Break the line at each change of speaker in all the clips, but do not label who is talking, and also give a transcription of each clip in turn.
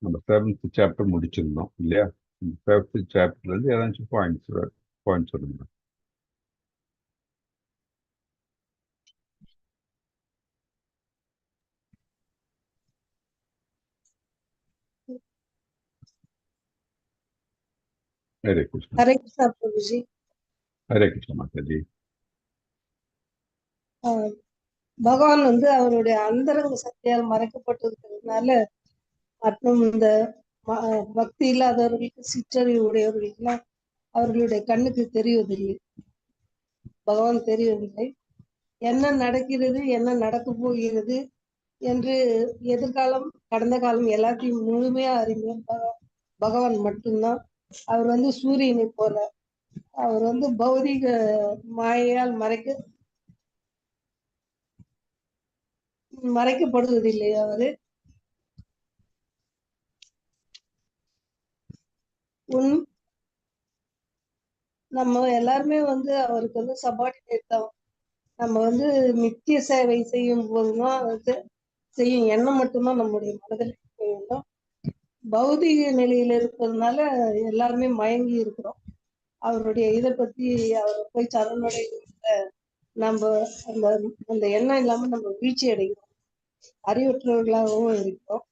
நம்ம 7th chapter முடிச்சிருந்தோம் இல்லையா? 7th சாப்டர்லேருந்து ஏதாச்சும் பாயிண்ட்ஸ் சொல்லுங்க. ஹரே கிருஷ்ணா.
हरे कृष्णा प्रभु जी।
ஹரே கிருஷ்ணா மாதாஜி.
பகவான் வந்து அவருடைய அந்தரங்க சக்தியால் மறைக்கப்பட்டிருக்கிறதுனால மற்றும் இந்த பக்தி இல்லாதவர்களுக்கு சிற்றறிவு உடையவர்களுக்கெல்லாம் அவர்களுடைய கண்ணுக்கு தெரிவதில்லை, பகவான் தெரியவில்லை. என்ன நடக்கிறது, என்ன நடக்க போகிறது என்று எதிர்காலம் கடந்த காலம் எல்லாத்தையும் முழுமையா அறிந்தவர் பகவான் மட்டும்தான். அவர் வந்து சூரியனை போல, அவர் வந்து பௌதிக மாயையால் மறைக்கப்படுவதில்லை. அவரு நம்ம எல்லாருமே வந்து அவருக்கு வந்து சபார்டினேட் தான். நம்ம வந்து நித்திய சேவை செய்யும் போதுதான் வந்து செய்யும் எண்ணம் மட்டும்தான் நம்முடைய மனதில் இருக்க வேண்டும். பௌதிக நிலையில இருக்கிறதுனால எல்லாருமே மயங்கி இருக்கிறோம். அவருடைய இதை பத்தி அவரை போய் சரணடைய நம்ம அந்த அந்த எண்ணம் இல்லாம நம்ம வீழ்ச்சி அடைகிறோம், அறிவற்றவர்களாகவும் இருக்கிறோம்.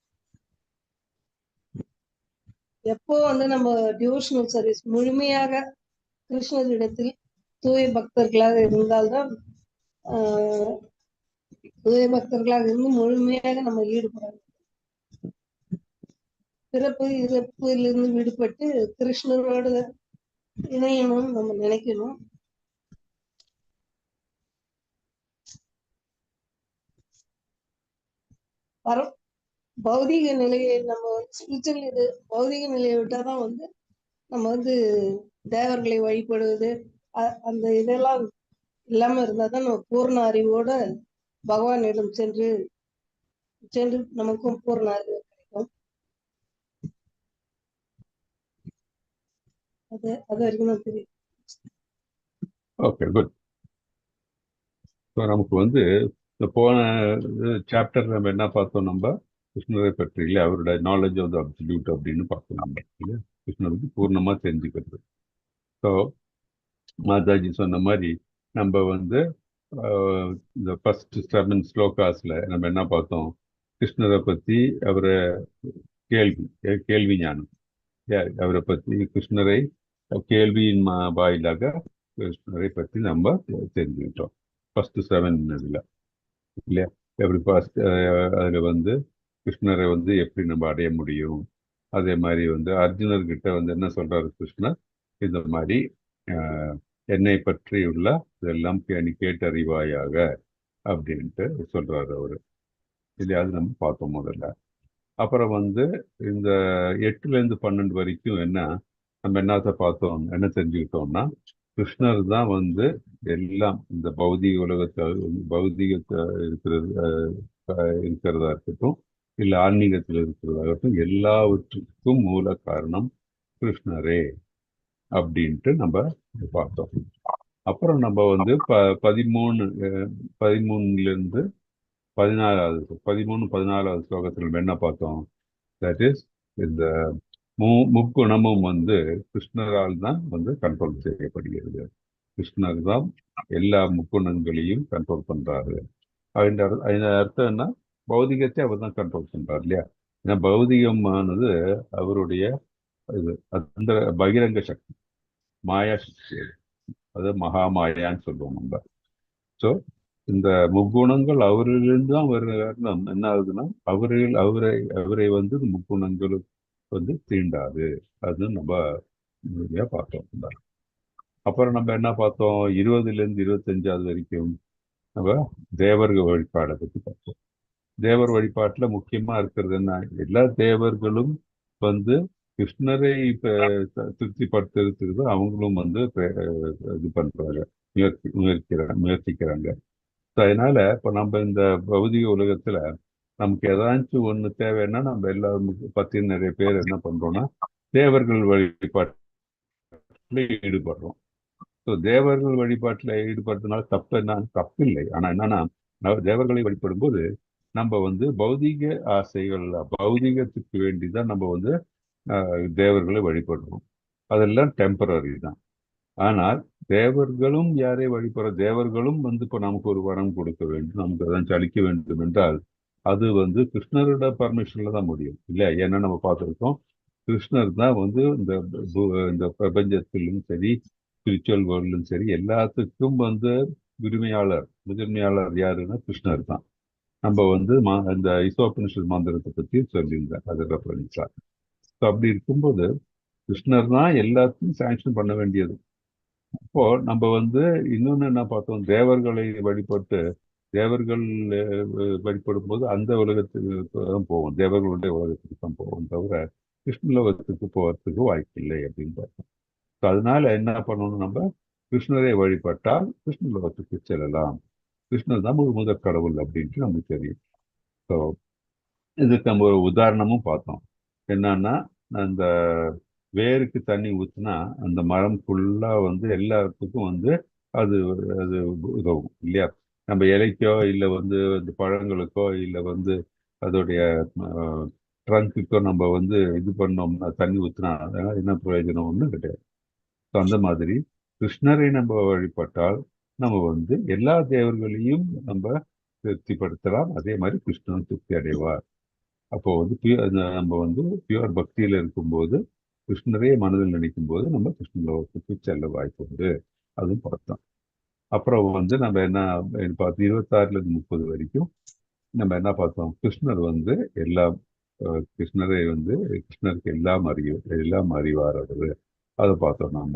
எப்போ வந்து நம்ம டிவோஷனல் சர்வீஸ் முழுமையாக கிருஷ்ணரிடத்தில் தூய பக்தர்களாக இருந்தால்தான் தூய பக்தர்களாக இருந்து முழுமையாக நம்ம ஈடுபடணும். பிறப்பு இறப்பிலிருந்து விடுபட்டு கிருஷ்ணரோட இணையணும்னு நம்ம நினைக்கணும். பௌதிக நிலையை நம்ம வந்து ஸ்பிரிச்சுவல் இது பௌதிக நிலையை விட்டாதான் வந்து நம்ம வந்து தேவர்களை வழிபடுவது அந்த இதெல்லாம் இல்லாம இருந்தாதான் நம்ம பூர்ண அறிவோட பகவானிடம் சென்று நமக்கும் பூர்ண அறிவு கிடைக்கும். அது வரைக்கும் தான் தெரியும்.
Okay, good. ஸோ நமக்கு வந்து இந்த போன சாப்டர் நம்ம என்ன பார்த்தோம்? நம்ம கிருஷ்ணரை பற்றி இல்லை, அவருடைய நாலேஜ் ஆஃப் த அப்சல்யூட் அப்படின்னு பார்த்தோம் நம்ம இல்லையா? கிருஷ்ணருக்கு பூர்ணமாக தெரிஞ்சுக்கிறது. ஸோ மாதாஜி சொன்ன மாதிரி நம்ம வந்து இந்த ஃபர்ஸ்ட் 7 ஸ்லோகாஸ்ல நம்ம என்ன பார்த்தோம்? கிருஷ்ணரை பற்றி அவரை கேள்வி ஞானம், அவரை பற்றி கிருஷ்ணரை கேள்வியின் வாயிலாக கிருஷ்ணரை பற்றி நம்ம தெரிஞ்சுக்கிட்டோம் ஃபர்ஸ்ட் 7 இதுல இல்லையா? எப்படி ஃபர்ஸ்ட் அதில் வந்து கிருஷ்ணரை வந்து எப்படி நம்ம அடைய முடியும்? அதே மாதிரி வந்து அர்ஜுனர்கிட்ட வந்து என்ன சொல்றாரு கிருஷ்ணர்? இந்த மாதிரி என்னை பற்றியுள்ள இதெல்லாம் நீ கேட்டறிவாயாக அப்படின்ட்டு சொல்றாரு அவரு இல்லையா? அது நம்ம பார்த்தோம் முதல்ல. அப்புறம் வந்து இந்த 8லேருந்து 12 வரைக்கும் என்ன நம்ம என்னத்தை பார்த்தோம், என்ன தெரிஞ்சுக்கிட்டோம்னா, கிருஷ்ணர் தான் வந்து எல்லாம் இந்த பௌதிக இருக்கிறது இருக்கிறதா இருக்கட்டும், இல்லை ஆன்மீகத்தில் இருக்கிறதாகட்டும், எல்லாவற்றுக்கும் மூல காரணம் கிருஷ்ணரே அப்படின்ட்டு நம்ம பார்த்தோம். அப்புறம் நம்ம வந்து 13லேருந்து 14வது ஸ்லோகத்தில் நம்ம என்ன பார்த்தோம்? தட் இஸ் இந்த முக்குணமும் வந்து கிருஷ்ணரால் தான் வந்து கண்ட்ரோல் செய்யப்படுகிறது. கிருஷ்ணர் தான் எல்லா முக்குணங்களையும் கண்ட்ரோல் பண்றாரு. அதன் அர்த்தம் என்ன? பௌதிகத்தை அவர் தான் கண்ட்ரோல் பண்றாரு இல்லையா? ஏன்னா பௌதிகமானது அவருடைய இது அந்த பகிரங்க சக்தி, மாயா சக்தி, அது மகாமாயான்னு சொல்லுவோம் நம்ம. ஸோ இந்த முக்குணங்கள் அவரிலிருந்து தான் வருகிற என்ன ஆகுதுன்னா, அவரை வந்து முக்குணங்களுக்கு வந்து தீண்டாது. அது நம்ம முழுமையா பார்த்தோம். அப்புறம் நம்ம என்ன பார்த்தோம்? 20லேருந்து 25வது வரைக்கும் நம்ம தேவர்கள் வழிபாடை பற்றி பார்த்தோம். தேவர் வழிபாட்டுல முக்கியமா இருக்கிறது என்ன? எல்லா தேவர்களும் வந்து கிருஷ்ணரை திருப்திப்படுத்துறதுக்கு அவங்களும் வந்து இது பண்றாங்க, முயற்சிக்கிறாங்க. அதனால இப்ப நம்ம இந்த பௌதிக உலகத்துல நமக்கு ஏதாச்சும் ஒண்ணு தேவைன்னா நம்ம எல்லாரும் பத்தி நிறைய பேர் என்ன பண்றோம்னா தேவர்கள் வழிபாட்டுல ஈடுபடுறோம். ஸோ தேவர்கள் வழிபாட்டுல ஈடுபடுறதுனால தப்பு இல்லை. ஆனா என்னன்னா தேவர்களை வழிபடும் போது நம்ம வந்து பௌதிக ஆசைகள், பௌதிகத்துக்கு வேண்டிதான் நம்ம வந்து தேவர்களை வழிபடுறோம். அதெல்லாம் டெம்பரரி தான். ஆனால் தேவர்களும் யாரை வழிபடுற, தேவர்களும் வந்து இப்போ நமக்கு ஒரு வரம் கொடுக்க வேண்டும், நமக்கு அதான் அளிக்க வேண்டும் என்றால் அது வந்து கிருஷ்ணரோட பர்மிஷன்ல தான் முடியும் இல்லையா? ஏன்னா நம்ம பார்த்துருக்கோம், கிருஷ்ணர் தான் வந்து இந்த பிரபஞ்சத்திலும் சரி, ஸ்பிரிச்சுவல் வேர்ல்டும் சரி, எல்லாத்துக்கும் வந்து முதன்மையாளர் யாருன்னா கிருஷ்ணர் தான். நம்ம வந்து இந்த ஈசோபனிஷத் மந்திரத்தை பத்தி சொல்லியிருந்தேன், அது ரெஃபரன்ஸா. ஸோ அப்படி இருக்கும்போது கிருஷ்ணர் தான் எல்லாத்தையும் சாங்ஷன் பண்ண வேண்டியது. இப்போ நம்ம வந்து இன்னொன்னு என்ன பார்த்தோம், தேவர்களை வழிபட்டு தேவர்கள் வழிபடும் போது அந்த உலகத்துக்கு தான் போவோம், தேவர்களுடைய உலகத்துக்கு தான் போவோம் தவிர கிருஷ்ணலோகத்துக்கு போகிறதுக்கு வாய்ப்பில்லை அப்படின்னு பார்த்தோம். So அதனால என்ன பண்ணணும், நம்ம கிருஷ்ணரை வழிபட்டால் கிருஷ்ணலோகத்துக்கு செல்லலாம். கிருஷ்ணர் தான் ஒரு முதற் கடவுள் அப்படின்ட்டு நமக்கு தெரியும். ஸோ இதுக்கு நம்ம ஒரு உதாரணமும் பார்த்தோம். என்னன்னா, அந்த வேருக்கு தண்ணி ஊத்துனா அந்த மரம் ஃபுல்லா வந்து எல்லாத்துக்கும் வந்து அது அது உதவும் இல்லையா? நம்ம இலைக்கோ இல்லை வந்து இந்த பழங்களுக்கோ இல்லை வந்து அதோடைய ட்ரங்க்குக்கோ நம்ம வந்து இது பண்ணோம்னா, தண்ணி ஊத்துனா அதனால என்ன பிரயோஜனம் ஒன்றும் கிடையாது. ஸோ அந்த மாதிரி கிருஷ்ணரை நம்ம வழிபட்டால் நம்ம வந்து எல்லா தேவர்களையும் நம்ம திருப்திப்படுத்தலாம். அதே மாதிரி கிருஷ்ணன் திருப்தி அடைவார். அப்போ வந்து நம்ம வந்து பியூர் பக்தியில இருக்கும்போது, கிருஷ்ணரே மனதில் நினைக்கும் போது நம்ம கிருஷ்ண லோகத்துக்கு செல்ல வாய்ப்பு உண்டு. அதுவும் பார்த்தோம். அப்புறம் வந்து நம்ம என்ன பார்த்தோம், 26ல இருந்து 30 வரைக்கும் நம்ம என்ன பார்த்தோம், கிருஷ்ணர் வந்து எல்லாம் கிருஷ்ணரை வந்து கிருஷ்ணருக்கு எல்லாம் அறிவார் அவரு. அதை பார்த்தோம் நம்ம.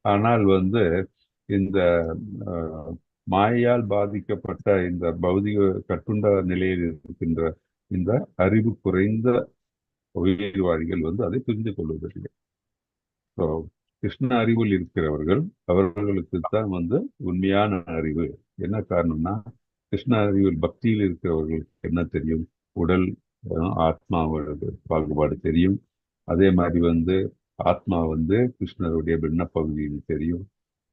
ஆனால் வந்து இந்த அஹ், மாயையால் பாதிக்கப்பட்ட இந்த பௌதிக கட்டுண்ட நிலையில் இருக்கின்ற இந்த அறிவு குறைந்த உயிர்வாழிகள் வந்து அதை புரிந்து கொள்வதில்லை. ஸோ கிருஷ்ண அறிவில் இருக்கிறவர்கள், அவர்களுக்கு தான் வந்து உண்மையான அறிவு. என்ன காரணம்னா, கிருஷ்ண அறிவில் பக்தியில் இருக்கிறவர்களுக்கு என்ன தெரியும், உடல் ஆத்மாவோட பாகுபாடு தெரியும். அதே மாதிரி வந்து ஆத்மா வந்து கிருஷ்ணருடைய பின்ன பகுதியில் தெரியும்.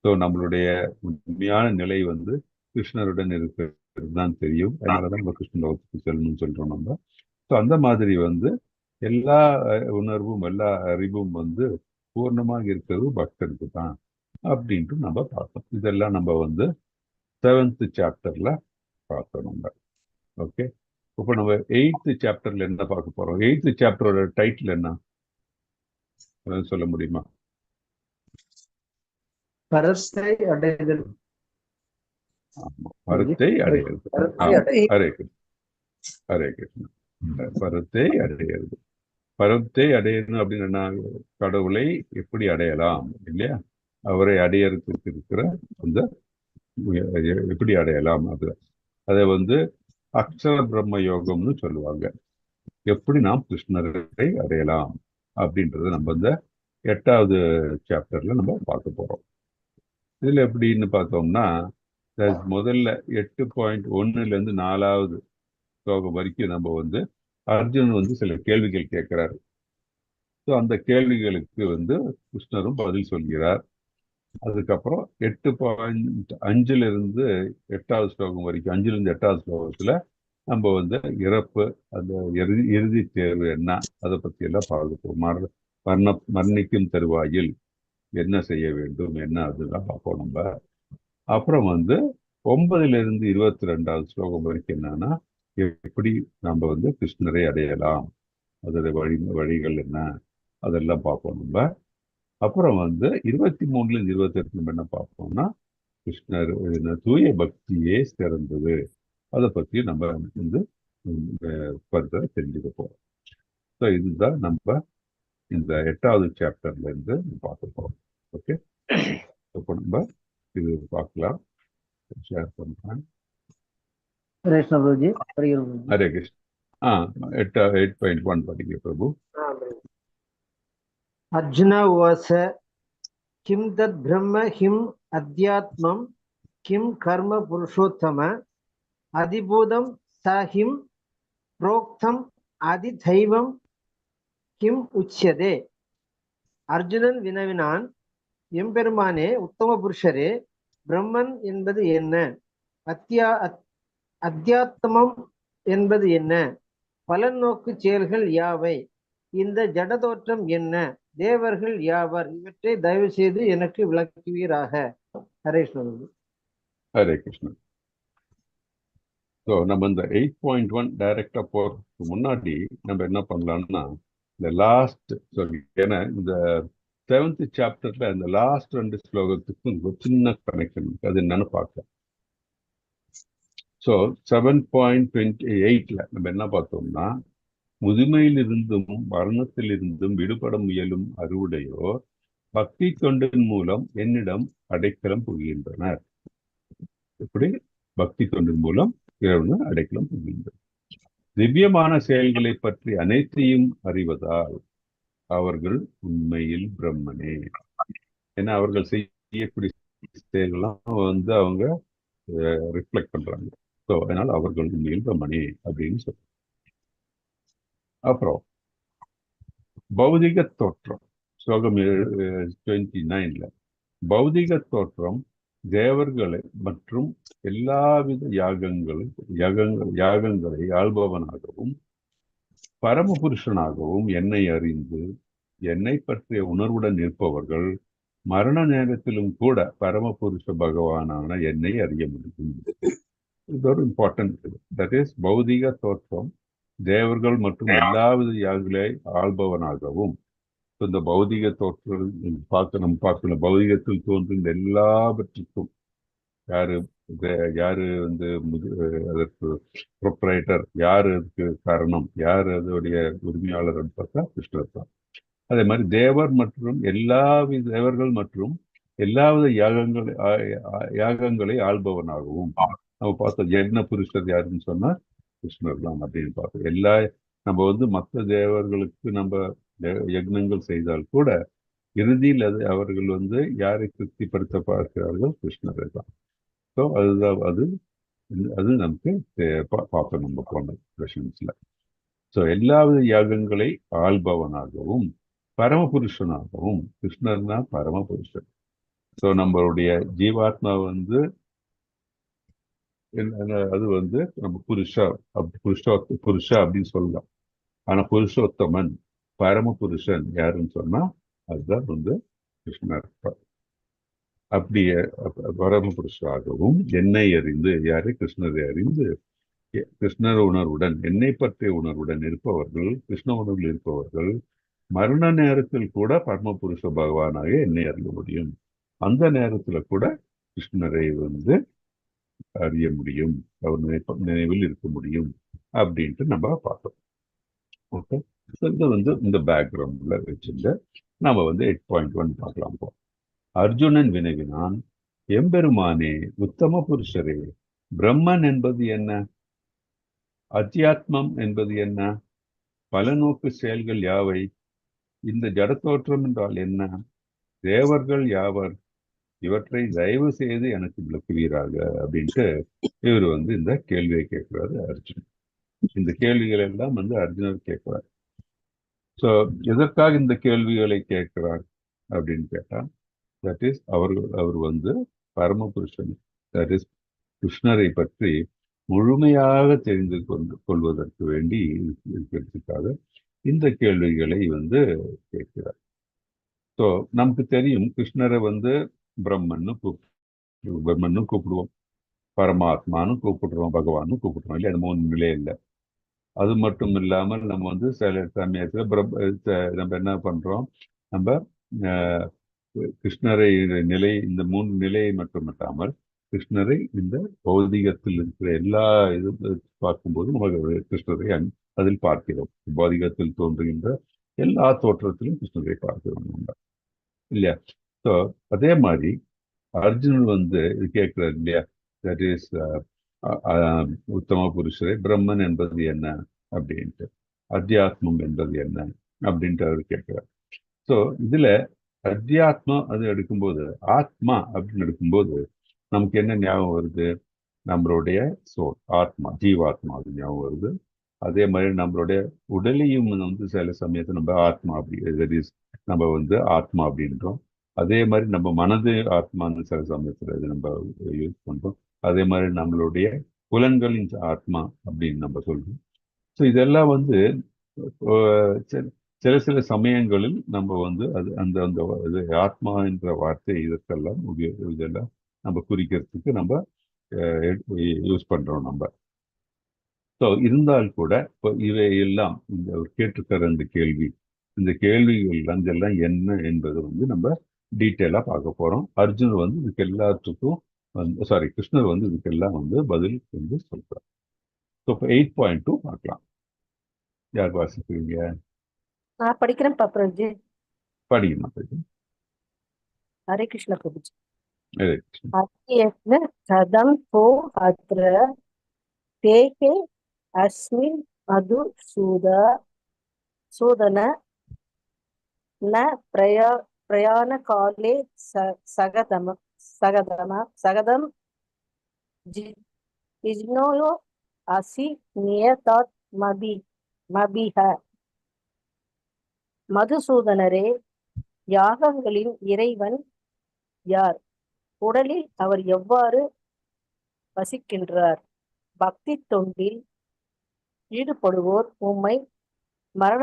ஸோ நம்மளுடைய உண்மையான நிலை வந்து கிருஷ்ணருடன் இருக்கிறது தான் தெரியும். அதனாலதான் நம்ம கிருஷ்ண லோகத்துக்கு செல்லணும்னு சொல்றோம் நம்ம. ஸோ அந்த மாதிரி வந்து எல்லா உணர்வும் எல்லா அறிவும் வந்து பூர்ணமாக இருக்கிறது பக்தருக்கு தான் அப்படின்ட்டு நம்ம பார்த்தோம். இதெல்லாம் நம்ம வந்து 7th சாப்டர்ல பார்த்தோம் நம்ம. ஓகே, இப்போ நம்ம 8th சாப்டர்ல என்ன பார்க்க போறோம்? 8th சாப்டரோட டைட்டில் என்ன சொல்ல முடியுமா?
பரத்தை அடைதல்.
பரத்தை அடையிறது. ஹரே கிருஷ்ணா, ஹரே கிருஷ்ணா. பரத்தை அடையிறது. பரத்தை அடையணும் அப்படின்னு என்ன, கடவுளை எப்படி அடையலாம் இல்லையா? அவரை அடையறதுக்கு இருக்கிற அந்த எப்படி அடையலாம், அதை வந்து அக்ஷர பிரம்ம யோகம்னு சொல்லுவாங்க. எப்படி நாம் கிருஷ்ணரை அடையலாம் அப்படின்றத நம்ம இந்த 8வது சாப்டர்ல நம்ம பார்க்க போறோம். இதுல எப்படின்னு பார்த்தோம்னா, முதல்ல 8.1ல இருந்து 4வது ஸ்லோகம் வரைக்கும் நம்ம வந்து அர்ஜுன் வந்து சில கேள்விகள் கேட்கிறாரு. ஸோ அந்த கேள்விகளுக்கு வந்து கிருஷ்ணரும் பதில் சொல்கிறார். அதுக்கப்புறம் 8.5ல இருந்து 8வது ஸ்லோகம் வரைக்கும், 5ல இருந்து 8வது ஸ்லோகத்துல நம்ம வந்து இறப்பு, அந்த இறுதி தேர்வு என்ன, அதை பத்தி எல்லாம் பார்ப்போம். மரணிக்கும் தருவாயில் என்ன செய்ய வேண்டும், என்ன அதுதான் பார்ப்போம் நம்ம. அப்புறம் வந்து 9ல இருந்து 22வது ஸ்லோகம் வரைக்கும் என்னன்னா, எப்படி நம்ம வந்து கிருஷ்ணரை அடையலாம், அதோட வழிகள் என்ன, அதெல்லாம் பார்ப்போம் நம்ம. அப்புறம் வந்து 23ல இருந்து 28 நம்ம என்ன பார்ப்போம்னா, கிருஷ்ணர் தூய பக்தியே சிறந்தது, அதை பத்தி நம்ம வந்து ஃபர்தரா தெரிஞ்சுக்க போறோம். ஸோ இதுதான் நம்ம இந்த 8வது சாப்டர்ல இருந்து பார்க்க போறோம். ஓகே, இப்போ நம்ம இது பார்க்கலாம். ஷேர் பண்றேன். ஹரே கிருஷ்ணா. 8.1 படிக்க பிரபு.
அர்ஜுன உவாச கிம் தத் பிரம்ம ஹிம் அத்யாத்மம் கிம் கர்ம புருஷோத்தம அதிபூதம் சாஹிம் புரோக்தம் அதிதைவம் கிம் உச்சியதே. அர்ஜுனன் வினவினான், எம்பெருமானே, உத்தம புருஷரே, பிரம்மன் என்பது என்ன? அத்தியாத்மம் என்பது என்ன? பலநோக்கு செயல்கள் யாவை? இந்த ஜடதோற்றம் என்ன? தேவர்கள் யாவர்? இவற்றை தயவு செய்து எனக்கு விளக்குவீராக. ஹரே கிருஷ்ணன்.
ஹரே கிருஷ்ணன். ஸோ நம்ம இந்த 8.1 டைரக்டா போறதுக்கு முன்னாடி நம்ம என்ன பண்ணலாம்னா இந்த லாஸ்ட் ஏன்னா இந்த 7th சாப்டர்ல அந்த லாஸ்ட் 2 ஸ்லோகத்துக்கும் ஒரு சின்ன கனெக்ஷன் இருக்கு. அது என்னன்னு பார்க்கலாம். ஸோ 7.28ல நம்ம என்ன பார்த்தோம்னா, முதுமையிலிருந்தும் மரணத்திலிருந்தும் விடுபட முயலும் அறுவுடையோர் பக்தி தொண்டின் மூலம் என்னிடம் அடைக்கலம் புகின்றனர். எப்படி? பக்தி தொண்டின் மூலம் இறைவனை அடைக்கலம் புகின்றனர். திவ்யமான செயல்களை பற்றி அனைத்தையும் அறிவதால் அவர்கள் உண்மையில் பிரம்மனே. ஏன்னா அவர்கள் செய்யக்கூடிய செயல்கள்லாம் வந்து அவங்க ரிஃப்ளெக்ட் பண்றாங்க. ஸோ அதனால அவர்கள் உண்மையில் பிரம்மனே அப்படின்னு சொல்றாங்க. அப்புறம் பௌதிக தோற்றம் ஸ்லோகம் 29ல பௌதிக தோற்றம் தேவர்களை மற்றும் எல்லாவித யாகங்களை ஆள்பவனாகவும் பரமபுருஷனாகவும் என்னை அறிந்து என்னை பற்றிய உணர்வுடன் இருப்பவர்கள் மரண நேரத்திலும் கூட பரமபுருஷ பகவானான என்னை அறிய முடியும். இது ஒரு இம்பார்ட்டன்ட். தட் இஸ் பௌதிக தோற்றம் தேவர்கள் மற்றும் எல்லாவித யாகங்களை ஆள்பவனாகவும். இந்த பௌதிக தோற்றம் நம்ம பார்க்கணும். பௌதிகத்தில் தோன்றும் எல்லாவற்றுக்கும் யாரு வந்து அதற்கு ப்ரொப்ரைட்டர், யாரு அதுக்கு காரணம், யாரு அதோடைய உரிமையாளர் பார்த்தா கிருஷ்ணர் தான். அதே மாதிரி தேவர்கள் மற்றும் எல்லாவித யாகங்களை ஆள்பவனாகவும். நம்ம பார்த்தோம் யக்ன புருஷர் யாருன்னு சொன்னா கிருஷ்ணர் தான் அப்படின்னு பார்த்தோம். நம்ம வந்து மற்ற தேவர்களுக்கு நம்ம யக்னங்கள் செய்தால் கூட இறுதியில் அவர்கள் வந்து யாரை திருப்திப்படுத்த பார்க்கிறார்கள்? கிருஷ்ணரை தான். ஸோ அதுதான் அது நமக்கு பார்ப்போம் நம்ம போன கொஷன்ஸ்ல. ஸோ எல்லாவித யாகங்களை ஆள்பவனாகவும் பரமபுருஷனாகவும். கிருஷ்ணர்னா பரமபுருஷன். ஸோ நம்மளுடைய ஜீவாத்மா வந்து அது வந்து நம்ம புருஷா அப்படின்னு சொல்லலாம். ஆனா புருஷோத்தமன் பரமபுருஷன் யாருன்னு சொன்னா அதுதான் வந்து கிருஷ்ணர். அப்படியே பரமபுருஷாகவும் என்னை அறிந்து யாரு? கிருஷ்ணரை அறிந்து கிருஷ்ணர் உணர்வுடன் என்னை பற்றிய உணர்வுடன் இருப்பவர்கள், கிருஷ்ண உணர்வில் இருப்பவர்கள் மரண நேரத்தில் கூட பரமபுருஷ பகவானாக என்னை அறிய முடியும். அந்த நேரத்துல கூட கிருஷ்ணரை வந்து அறிய முடியும், அவர் நினைவில் இருக்க முடியும் அப்படின்ட்டு நம்ம பார்த்தோம். ஓகே, இது வந்து இந்த பேக்ரவுண்ட்ல வச்சிருந்த நம்ம வந்து 8.1 பார்க்கலாம். போ அர்ஜுனன் வினவினான், எம்பெருமானே உத்தம புருஷரே, பிரம்மன் என்பது என்ன? அத்தியாத்மம் என்பது என்ன? பலநோக்கு செயல்கள் யாவை? இந்த ஜடத்தோற்றம் என்றால் என்ன? தேவர்கள் யாவர்? இவற்றை தயவு செய்து எனக்கு விளக்குவீராக அப்படின்ட்டு இவர் வந்து இந்த கேள்வியை கேட்கிறாரு அர்ஜுன். இந்த கேள்விகள் எல்லாம் வந்து அர்ஜுனர் கேட்கிறார். ஸோ எதற்காக இந்த கேள்விகளை கேட்கிறார் அப்படின்னு கேட்டா, தட் இஸ் அவர் வந்து பரமபுருஷன், தட் இஸ் கிருஷ்ணரை பற்றி முழுமையாக தெரிந்து கொள்வதற்கு வேண்டி இருக்கிறதுக்காக இந்த கேள்விகளை வந்து கேட்கிறார். ஸோ நமக்கு தெரியும் கிருஷ்ணரை வந்து பிரம்மன்னு கூப்பிடுவோம், பரமாத்மான்னு கூப்பிடுறோம், பகவான்னு கூப்பிடுறோம் இல்லையா? அது 3 நிலை இல்லை. அது மட்டும் இல்லாமல் நம்ம வந்து சில சமயத்துல நம்ம என்ன பண்றோம், நம்ம கிருஷ்ணரை இந்த 3 நிலையை மட்டுமல்லாமல் கிருஷ்ணரை இந்த பௌதிகத்தில் இருக்கிற எல்லா இதுவும் பார்க்கும்போது நமக்கு கிருஷ்ணரை அதில் பார்க்கிறோம். பௌதிகத்தில் தோன்றுகின்ற எல்லா தோற்றத்திலும் கிருஷ்ணரை பார்க்கிறோம் இல்லையா? ஸோ அதே மாதிரி அர்ஜுனன் வந்து இது கேட்கிறார் இல்லையா? தட் இஸ் உத்தம புருஷரே, பிரம்மன் என்பது என்ன அப்படின்ட்டு, அத்தியாத்மம் என்பது என்ன அப்படின்ட்டு அவர் கேட்கிறார். ஸோ இதுல அத்தியாத்மா அது எடுக்கும்போது, ஆத்மா அப்படின்னு எடுக்கும்போது நமக்கு என்ன ஞாபகம் வருது? நம்மளுடைய சோல், ஆத்மா, ஜீவாத்மா அது ஞாபகம் வருது. அதே மாதிரி நம்மளுடைய உடலையும் வந்து சில சமயத்தை நம்ம ஆத்மா அப்படி நம்ம வந்து ஆத்மா அப்படின்றோம். அதே மாதிரி நம்ம மனது ஆத்மான்னு சில சமயத்துல இது நம்ம யூஸ் பண்றோம். அதே மாதிரி நம்மளுடைய புலன்களின் ஆத்மா அப்படின்னு நம்ம சொல்றோம். ஸோ இதெல்லாம் வந்து சில சில சமயங்களில் நம்ம வந்து அது அந்த அந்த இது ஆத்மா என்ற வார்த்தை இதற்கெல்லாம் இதெல்லாம் நம்ம குறிக்கிறதுக்கு நம்ம யூஸ் பண்றோம் நம்ம. ஸோ இருந்தால் கூட இப்போ இவையெல்லாம் இந்த கேட்டிருக்கிற இந்த கேள்விகள் இதெல்லாம் என்ன என்பது வந்து நம்ம டீட்டெயிலாக பார்க்க போறோம். அர்ஜுனர் வந்து இதுக்கு எல்லாத்துக்கும் வந்து கிருஷ்ணர் வந்து இதுக்கெல்லாம் வந்து பதில் வந்து சொல்றார். ஸோ இப்போ 8.2 பார்க்கலாம். யார் வாசிக்கிறீங்க?
நான் படிக்கிறேன் பிரபுஜி.
படிக்கணும்.
ஹரே கிருஷ்ண பிரபுஜி.
ஹரே கிருஷ்ண.
அத்யஸ்ன சதம் போ அத்ர தேகே அஸ்மின் மது சூதன ந பிரயாண காலே சகதம் ஜிஜ்னோயோ அசி நியதாத் மபிஹ. மதுசூதனரே, யாகங்களின் இறைவன் யார்? உடலில் அவர் எவ்வாறு வசிக்கின்றார்? பக்தி தொண்டில் ஈடுபடுவோர் உம்மை மரண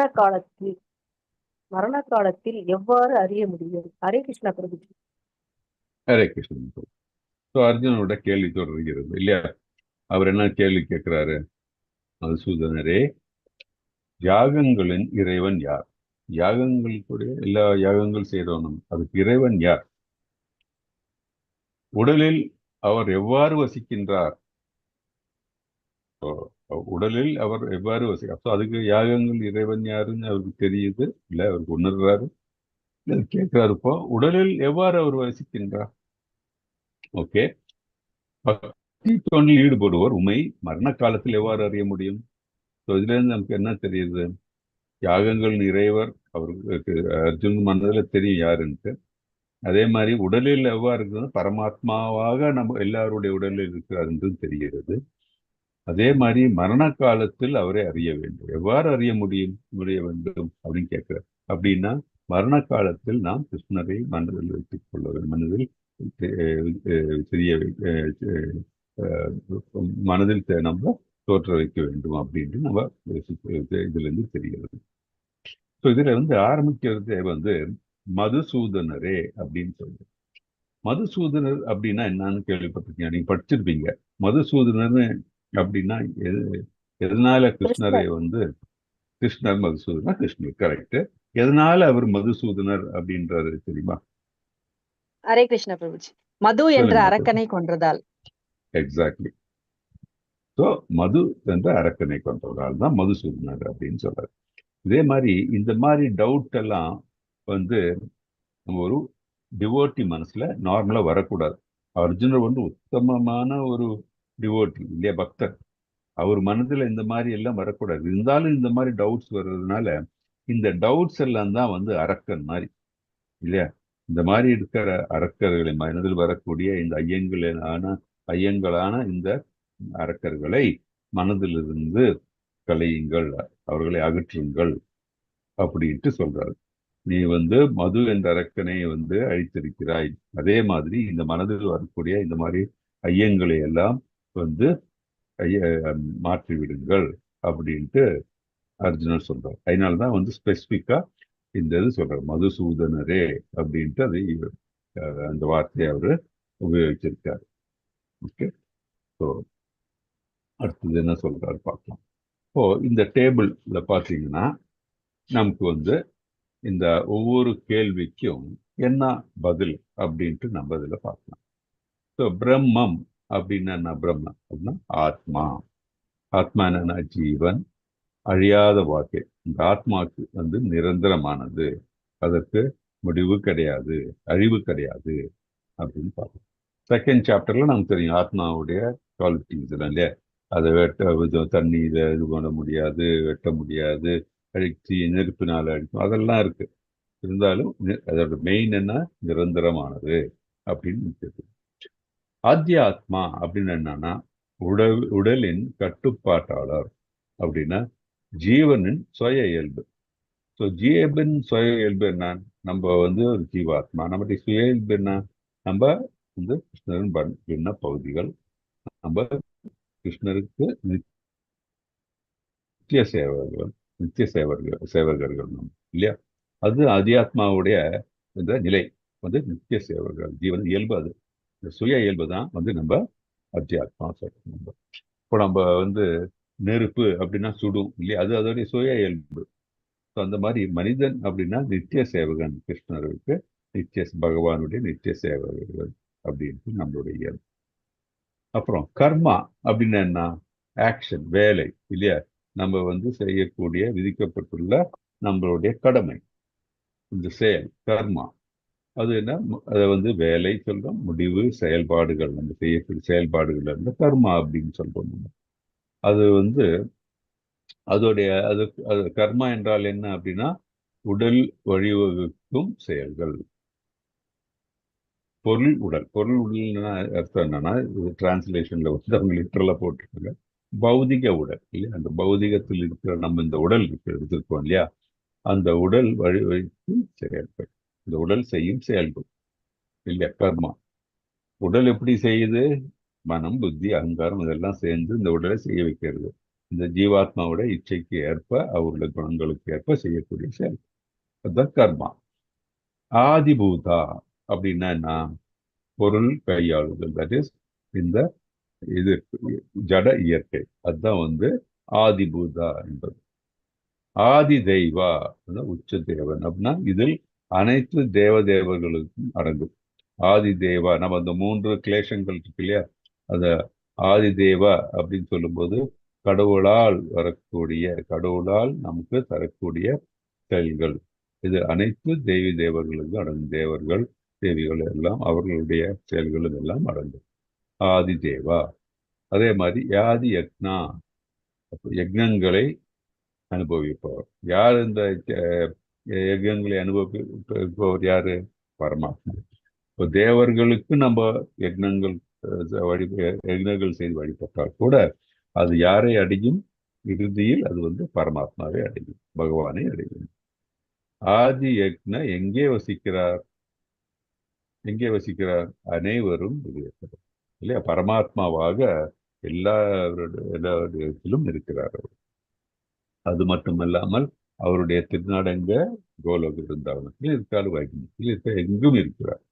காலத்தில் எவ்வாறு அறிய முடியும்? ஹரே கிருஷ்ணா பிரபுஜி.
ஹரே கிருஷ்ணன். ஸோ அர்ஜுனோட கேள்வி தொடர்கிறது இல்லையா? அவர் என்ன கேள்வி கேட்கிறாரு? மதுசூதனரே, யாகங்களின் இறைவன் யார்? யாகங்களுடைய எல்லா யாகங்கள் செய்தவனும் அதுக்கு இறைவன் யார்? உடலில் அவர் எவ்வாறு வசிக்கின்றார்? உடலில் அவர் எவ்வாறு வசிக்கிறார்? அதுக்கு யாகங்கள் இறைவன் யாருன்னு அவருக்கு தெரியுது இல்ல, அவருக்கு உணர்றாரு, கேட்கிறாரு. இப்போ உடலில் எவ்வாறு அவர் வசிக்கின்றார்? ஓகே. பக்தி தொண்டில் ஈடுபடுவோர் உண்மை மரண காலத்தில் எவ்வாறு அறிய முடியும்? இதுல இருந்து நமக்கு என்ன தெரியுது? யாகங்கள் இறைவர் அவருக்கு அர்ஜுன் மனதில் தெரியும் யாருன்ட்டு. அதே மாதிரி உடலில் எவ்வாறு இருக்கிறது? பரமாத்மாவாக நம்ம எல்லாருடைய உடலில் இருக்கிறார் என்றும் தெரிகிறது. அதே மாதிரி மரண காலத்தில் அவரை அறிய வேண்டும். எவ்வாறு அறிய முடிய வேண்டும் அப்படின்னு கேட்கிறார். அப்படின்னா மரண காலத்தில் நாம் கிருஷ்ணரை மனதில் வைத்துக் கொள்ள வேண்டும். மனதில் நம்ம தோற்ற வைக்க வேண்டும் அப்படின்ட்டு நம்ம இதுல இருந்து தெரிகிறது. ஸோ இதுல வந்து ஆரம்பிக்கிறதே வந்து மதுசூதனரே அப்படின்னு சொல்லுங்க. மதுசூதனர் அப்படின்னா என்னன்னு கேள்விப்பட்டிருக்கீங்க, நீங்க படிச்சிருப்பீங்க. மதுசூதனர்னு அப்படின்னா எதனால கிருஷ்ணரை வந்து கிருஷ்ணர் மதுசூதனர்? கிருஷ்ணர் கரெக்ட். எதனால அவர் மதுசூதனர் அப்படின்றது தெரியுமா?
ஹரே கிருஷ்ண பிரபுஜி. மது என்ற அரக்கனை கொன்றதால்.
எக்ஸாக்ட்லி. ஸோ மது என்ற அரக்கனை கொன்றதால் தான் மதுசூதனர் அப்படின்னு சொல்றாரு. இதே மாதிரி இந்த மாதிரி டவுட் எல்லாம் வந்து நம்ம ஒரு டிவோட்டி மனசுல நார்மலா வரக்கூடாது. அர்ஜுனர் வந்து உத்தமமான ஒரு டிவோட்டி இல்லையா, பக்தர். அவர் மனதுல இந்த மாதிரி எல்லாம் வரக்கூடாது. இருந்தாலும் இந்த மாதிரி டவுட்ஸ் வர்றதுனால இந்த டவுட்ஸ் எல்லாம் தான் வந்து அரக்கன் மாதிரி இல்லையா. இந்த மாதிரி இருக்கிற அரக்கர்களை மனதில் வரக்கூடிய இந்த ஐயங்களான இந்த அரக்கர்களை மனதிலிருந்து களையுங்கள், அவர்களை அகற்றுங்கள் அப்படின்ட்டு சொல்றாரு. நீ வந்து மது என்ற அரக்கனை வந்து அழித்திருக்கிறாய். அதே மாதிரி இந்த மனதில் வரக்கூடிய இந்த மாதிரி ஐயங்களை எல்லாம் வந்து மாற்றி விடுங்கள் அப்படின்ட்டு அர்ஜுனர் சொல்றார். அதனாலதான் வந்து ஸ்பெசிபிக்கா இந்த இது சொல்றாரு, மதுசூதனரே அப்படின்ட்டு அது அந்த வார்த்தையை அவரு உபயோகிச்சிருக்காரு. ஓகே. ஸோ அடுத்தது என்ன சொல்றாரு பார்க்கலாம். இப்போ இந்த டேபிள்ல பார்த்தீங்கன்னா நமக்கு வந்து இந்த ஒவ்வொரு கேள்விக்கும் என்ன பதில் அப்படின்ட்டு நம்ம இதுல பார்க்கலாம். ஸோ பிரம்மம் அப்படின்னா என்ன? பிரம்மம் அப்படின்னா ஆத்மா. ஆத்மா என்னன்னா ஜீவன், அழியாத வாழ்க்கை. இந்த ஆத்மாவுக்கு வந்து நிரந்தரமானது, அதற்கு முடிவு கிடையாது, அழிவு கிடையாது அப்படின்னு பார்க்கலாம். செகண்ட் சாப்டர்ல நமக்கு தெரியும் ஆத்மாவுடைய குவாலிட்டிஸ் எல்லாம் இல்லையா. அதை தண்ணியில இது பண்ண முடியாது, வெட்ட முடியாது, அழிச்சு நெருப்பினால அடிக்கும், அதெல்லாம் இருக்கு. இருந்தாலும் அதோட மெயின் என்ன? நிரந்தரமானது அப்படின்னு தெரியும். ஆத்மா அப்படின்னு என்னன்னா உடலின் கட்டுப்பாட்டாளர். அப்படின்னா ஜீவனின் சுய இயல்பு. ஸோ ஜீவன் சுய இயல்பு என்ன? நம்ம வந்து ஒரு ஜீவாத்மா. நம்முடைய சுய இயல்பு என்ன? நம்ம வந்து கிருஷ்ணரின் பின்ன பகுதிகள். நம்ம கிருஷ்ணருக்கு நித்திய சேவகர்கள், நித்திய சேவகர்கள் நம்ம இல்லையா? அது அத்தியாத்மாவுடைய இந்த நிலை வந்து நித்திய சேவகர்கள். ஜீவன் இயல்பு அது. இந்த சுய இயல்பு தான் வந்து நம்ம அத்தியாத்மா சொல்றோம். நம்ம இப்போ நம்ம வந்து நெருப்பு அப்படின்னா சுடும் இல்லையா? அது அதோடைய சுய இயல்பு. அந்த மாதிரி மனிதன் அப்படின்னா நித்திய சேவகன் கிருஷ்ணருக்கு, பகவானுடைய நித்திய சேவகர்கள் அப்படின்ட்டு நம்மளுடைய இயல்பு. அப்புறம் கர்மா அப்படின்னா என்ன? ஆக்ஷன், வேலை இல்லையா? நம்ம வந்து செய்யக்கூடிய விதிக்கப்பட்டுள்ள நம்மளுடைய கடமை, இந்த செயல் கர்மா. அது என்ன? அதை வந்து வேலை சொல்றோம், முடிவு, செயல்பாடுகள், நம்ம செய்யக்கூடிய செயல்பாடுகள் இருந்து கர்மா அப்படின்னு சொல்றோம் நம்ம. அது வந்து அது கர்மா என்றால் என்ன அப்படின்னா உடல் வழிவகுக்கும் செயல்கள். பொருள் உடல்னா அர்த்தம் என்னன்னா, இது டிரான்ஸ்லேஷன்ல வந்து அவங்க லிட்டரலா போட்டிருக்காங்க பௌதிக உடல் இல்லையா? அந்த பௌதிகத்தில் இருக்கிற நம்ம இந்த உடல் எடுத்திருக்கோம் இல்லையா? அந்த உடல் வழிவகுக்கும் செயல்கள், இந்த உடல் செய்யும் செயல்கள் இல்லையா? கர்மா. உடல் எப்படி செய்யுது? மனம், புத்தி, அகங்காரம் இதெல்லாம் சேர்ந்து இந்த உடலை செய்ய வைக்கிறது. இந்த ஜீவாத்மாவோட இச்சைக்கு ஏற்ப, அவருடைய குணங்களுக்கு ஏற்ப செய்யக்கூடிய செயல், அதுதான் கர்மா. ஆதிபூதா அப்படின்னா என்ன? பொருள் கையாளுதல். தட் இஸ் இந்த இது ஜட இயற்கை, அதுதான் வந்து ஆதிபூதா என்பது. ஆதி தெய்வா உச்ச தேவன் அப்படின்னா இதில் அனைத்து தேவர்களுக்கும் அடங்கும். ஆதி தேவா, நம்ம அந்த 3 கிளேசங்கள் இருக்கு இல்லையா? அத ஆதி தேவா அப்படின்னு சொல்லும்போது கடவுளால் நமக்கு தரக்கூடிய செயல்கள், இது அனைத்து தேவர்களுக்கும் அடங்கும். தேவர்கள், தேவிகள் எல்லாம் அவர்களுடைய செயல்களும் எல்லாம் அடங்கும். ஆதி தேவா. அதே மாதிரி யாதி யக்னா, யக்னங்களை அனுபவிப்பவர் யார்? இந்த யக்னங்களை அனுபவிப்பவர் யாரு? பரமாத்மா. இப்போ தேவர்களுக்கு நம்ம யக்னங்கள் செய்து வழிபட்டால் கூட அது யாரை அடையும்? இறுதியில் அது வந்து பரமாத்மாவை அடையும், பகவானை அடையும். ஆதி யக்ன எங்கே வசிக்கிறார்? அனைவரும் இருக்கிறார் இல்லையா? பரமாத்மாவாக எல்லாரிடத்திலும் இருக்கிறார் அவர். அது மட்டுமல்லாமல் அவருடைய திருநாடங்க கோலோக பிருந்தாவனத்தில் இருக்காரு, வைகுண்டத்தில் இருக்க, எங்கும் இருக்கிறார்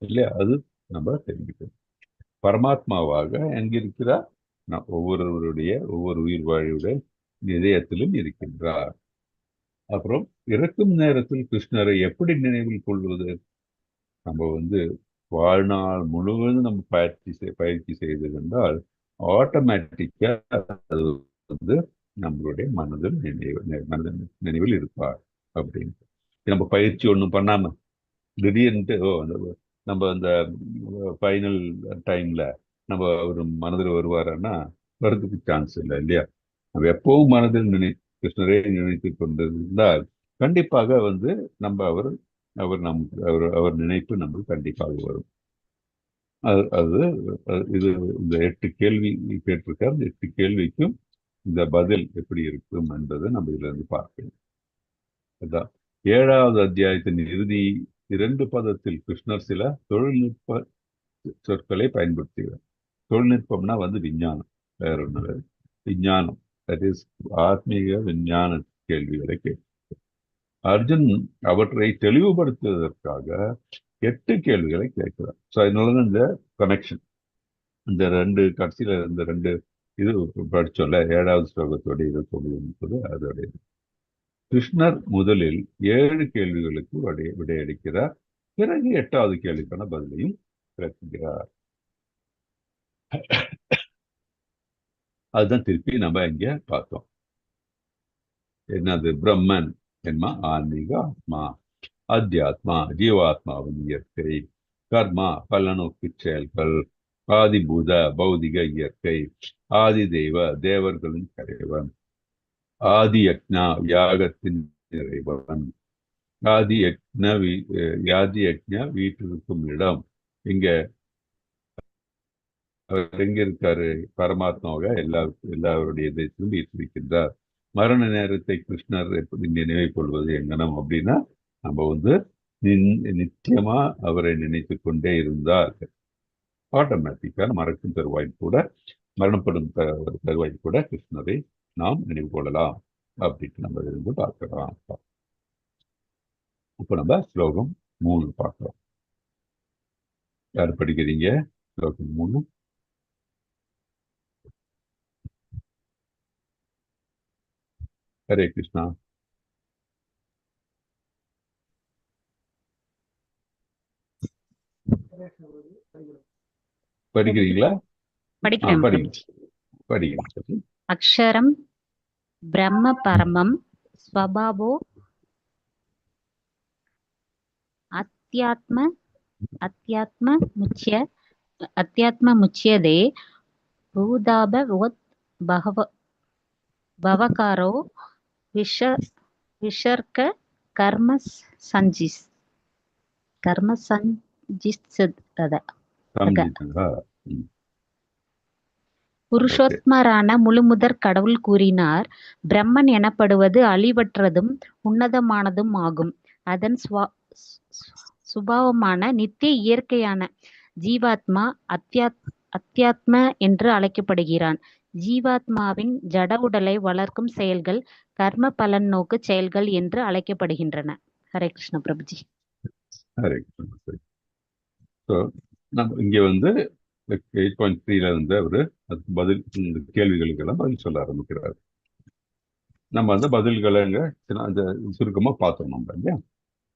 இல்லையா? அது நம்ம தெரிஞ்சுக்கணும். பரமாத்மாவாக எங்கிருக்கிறார்? ஒவ்வொருவருடைய ஒவ்வொரு உயிர் வாழியுடைய இதயத்திலும் இருக்கின்றார். அப்புறம் இறக்கும் நேரத்தில் கிருஷ்ணரை எப்படி நினைவில் கொள்வது? நம்ம வந்து வாழ்நாள் முழுவதும் நம்ம பயிற்சி செய்தது என்றால் ஆட்டோமேட்டிக்கா அது வந்து நம்மளுடைய நினைவில் இருப்பார் அப்படின்னு. நம்ம பயிற்சி ஒன்றும் பண்ணாம திடீர்னுட்டு நம்ம அந்த ஃபைனல் டைம்ல நம்ம ஒரு மனதில் வருவாருன்னா வரதுக்கு சான்ஸ் இல்லை இல்லையா? நம்ம எப்பவும் மனதில் கிருஷ்ணரை நினைத்து கொண்டிருந்தால் கண்டிப்பாக வந்து நம்ம அவர் நினைப்பு நமக்கு கண்டிப்பாக வரும். அது இது இந்த 8 கேள்வி கேட்டிருக்காரு. இந்த 8 கேள்விக்கும் இந்த பதில் எப்படி இருக்கும் என்பதை நம்ம இதுல இருந்து பார்க்கணும். அதான் 7வது அத்தியாயத்தின் இறுதி 2 பதத்தில் கிருஷ்ணர் சில தொழில்நுட்ப சொற்களை பயன்படுத்துகிறார். தொழில்நுட்பம்னா வந்து விஞ்ஞானம், வேற ஒன்று விஞ்ஞானம். தட் இஸ் ஆத்மீக விஞ்ஞான கேள்விகளை கேட்க அர்ஜுன் அவற்றை தெளிவுபடுத்துவதற்காக 8 கேள்விகளை கேட்கிறார். ஸோ அதனால இந்த கனெக்ஷன், இந்த 2 கடைசியில இந்த 2 இது படிச்சோம்ல, 7வது ஸ்லோகத்தோட இது சொல்லுவது அதோடைய. கிருஷ்ணர் முதலில் 7 கேள்விகளுக்கு விடையளிக்கிறார். பிறகு 8வது கேள்விக்கான பதிலையும் விளக்குகிறார். அதுதான் திருப்பி நம்ம இங்க பார்த்தோம். என்னது? பிரம்மன் என்ன? ஆன்மீக ஆத்மா, அத்தியாத்மா ஜீவாத்மாவின் இயற்கை, கர்மா பலநோக்கு செயல்கள், ஆதிபூத பௌதிக இயற்கை, ஆதி தெய்வ தேவர்களின் தலைவன், ஆதி யக்னா யாகத்தின் இறைவன், ஆதி யக்ஞ வீட்டிற்கும் இடம். இங்க அவர் எங்க இருக்காரு? பரமாத்மாவாக எல்லாருடைய இதயத்திலும் வீற்றிருக்கின்றார். மரண நேரத்தை கிருஷ்ணர் எப்படி நினைவு கொள்வது எங்கனம் அப்படின்னா, நம்ம வந்து நிச்சயமா அவரை நினைத்து கொண்டே இருந்தால் ஆட்டோமேட்டிக்கா மறக்கும் தருவாயில் கூட மரணப்படும் தருவாய் கூட கிருஷ்ணரை நாம் நினைவு கொள்ளலாம் அப்படின்னு நம்ம இருந்து பார்க்கலாம். இப்போ நம்ம ஸ்லோகம் 3 பார்க்கலாம். யார் படிக்கிறீங்க? ஸ்லோகம் 3. ஹரே கிருஷ்ணா. படிக்கிறீங்களா?
படிக்கிறேன்
படிங்க
பிரபுஜி.
படிங்க.
அக்ஷரம் பிரம்ம பரமம் ஸ்வபாவோ அத்தியாத்ம அத்தியாத்ம முச்சிய அத்தியாத்ம முச்சியதே பூதாபவத் பவகாரோ விசர்க கர்ம சஞ்சிஸ்தத
சம்ஜிதா.
புருஷோத்மரான முழுமுதற் கடவுள் கூறினார், பிரம்மன் எனப்படுவது அழிவற்றதும் உன்னதமானதும் ஆகும். அதன் சுபாவமான நித்திய இயற்கையான ஜீவாத்மா அத்தியாத்ம என்று அழைக்கப்படுகிறான். ஜீவாத்மாவின் ஜட உடலை வளர்க்கும் செயல்கள் கர்ம பலன் நோக்கு செயல்கள் என்று அழைக்கப்படுகின்றன. ஹரே கிருஷ்ண பிரபுஜி.
ஹரே கிருஷ்ணா. ஸோ நம்ம இங்கே வந்து 8.3ல இருந்து அவரு அதுக்கு பதில், இந்த கேள்விகளுக்கெல்லாம் பதில் சொல்ல ஆரம்பிக்கிறார். நம்ம அந்த பதில்களை அந்த சுருக்கமா பார்த்தோம் நம்ம இல்லையா.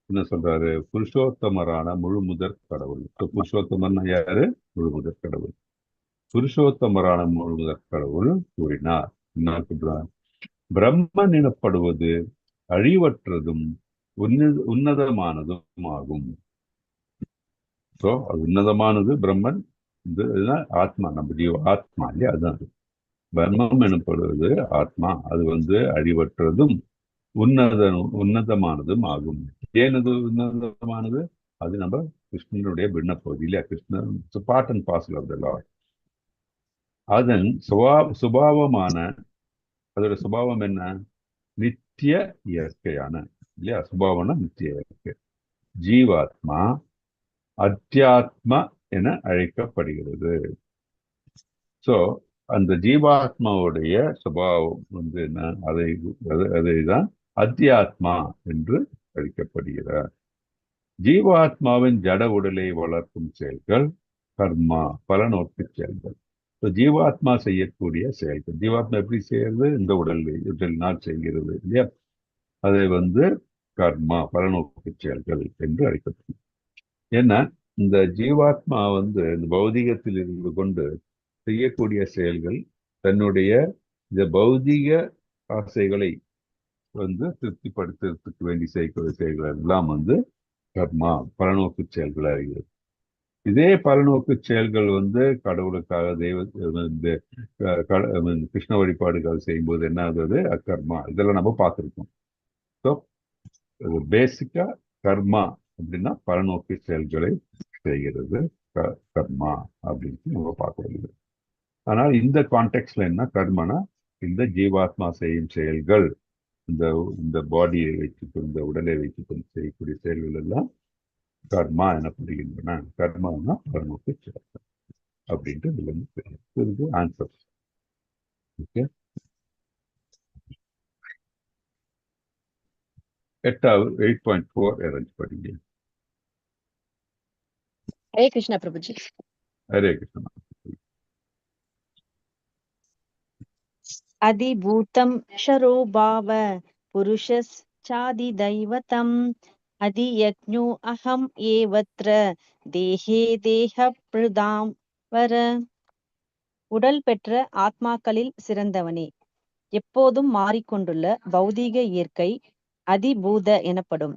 என்ன சொல்றாரு? புருஷோத்தமரான முழுமுதற் கடவுள். புருஷோத்தமர்னா யாரு? முழுமுதற் கடவுள். புருஷோத்தமரான முழுமுதற் கடவுள் கூறினார். என்ன சொல்றார்? பிரம்மன் எனப்படுவது அழிவற்றதும் உன்னதமானதும் ஆகும். ஸோ அது உன்னதமானது பிரம்மன். இதுதான் ஆத்மா, நம்ம ஜீவ ஆத்மா இல்லையா. அதுதான் அது. பிரம்மம் எனப்படுவது ஆத்மா. அது வந்து அழிவற்றதும் உன்னதமானதும் ஆகும். ஏனது உன்னதமானது? அது நம்ம கிருஷ்ணனுடைய பின்ன பகுதி இல்லையா. Krishnan part and parcel of the Lord. அதன் சுபாவமான, அதோட சுபாவம் என்ன? நித்திய இயற்கையான இல்லையா. சுபாவம்னா நித்திய இயற்கை. ஜீவாத்மா அத்தியாத்மா என அழைக்கப்படுகிறது. ஸோ அந்த ஜீவாத்மாவுடைய சுபாவம் வந்து என்ன? அதைதான் அத்தியாத்மா என்று அழைக்கப்படுகிறார். ஜீவாத்மாவின் ஜட உடலை வளர்க்கும் செயல்கள் கர்மா, பலநோக்கு செயல்கள். ஜீவாத்மா செய்யக்கூடிய செயல்கள். ஜீவாத்மா எப்படி செய்யறது? இந்த உடலினால் செய்கிறது இல்லையா. அதை வந்து கர்மா, பலநோக்கு செயல்கள் என்று அழைக்கப்படும். ஏன்னா இந்த ஜீவாத்மா வந்து இந்த பௌதிகத்தில் இருந்து கொண்டு செய்யக்கூடிய செயல்கள், தன்னுடைய இந்த பௌதிக ஆசைகளை வந்து திருப்திப்படுத்துறதுக்கு வேண்டி செய்யக்கூடிய செயல்கள் எல்லாம் வந்து கர்மா, பலநோக்கு செயல்கள் அறிகிறது. இதே பலநோக்கு செயல்கள் வந்து கடவுளுக்காக கிருஷ்ண வழிபாடுகள் செய்யும்போது என்ன ஆகுது? அக்கர்மா. இதெல்லாம் நம்ம பார்த்துருக்கோம். ஸோ பேசிக்கா கர்மா அப்படின்னா பலநோக்கு செயல்களை செய்கிறது கர்மா அப்படின்னு நம்ம பார்க்க முடியுது. ஆனால் இந்த கான்டெக்ட்ல என்ன கர்மனா? இந்த ஜீவாத்மா செய்யும் செயல்கள், இந்த பாடியை வைத்துக்கொண்டு, இந்த உடலை வைத்துக்கொண்டு செய்யக்கூடிய செயல்கள் எல்லாம் கர்மா எனப்படுகின்றன. கர்மானா பலநோக்கு செயல்கள் அப்படின்ட்டு இதுல ஆன்சர். ஓகே. 8.4 அரேஞ்ச் படிங்க.
ஹரே கிருஷ்ணா பிரபுஜி.
ஹரே கிருஷ்ணா.
அதிபூதம் ஷரோபாவ புருஷாதி தைவதம் அதியக்ஞோ அகம் ஏவத்ர தேஹே தேஹ பிரதாம் வர. உடல் பெற்ற ஆத்மாக்களில் சிறந்தவனே, எப்போதும் மாறிக்கொண்டுள்ள பௌதீக இயற்கை அதிபூத எனப்படும்.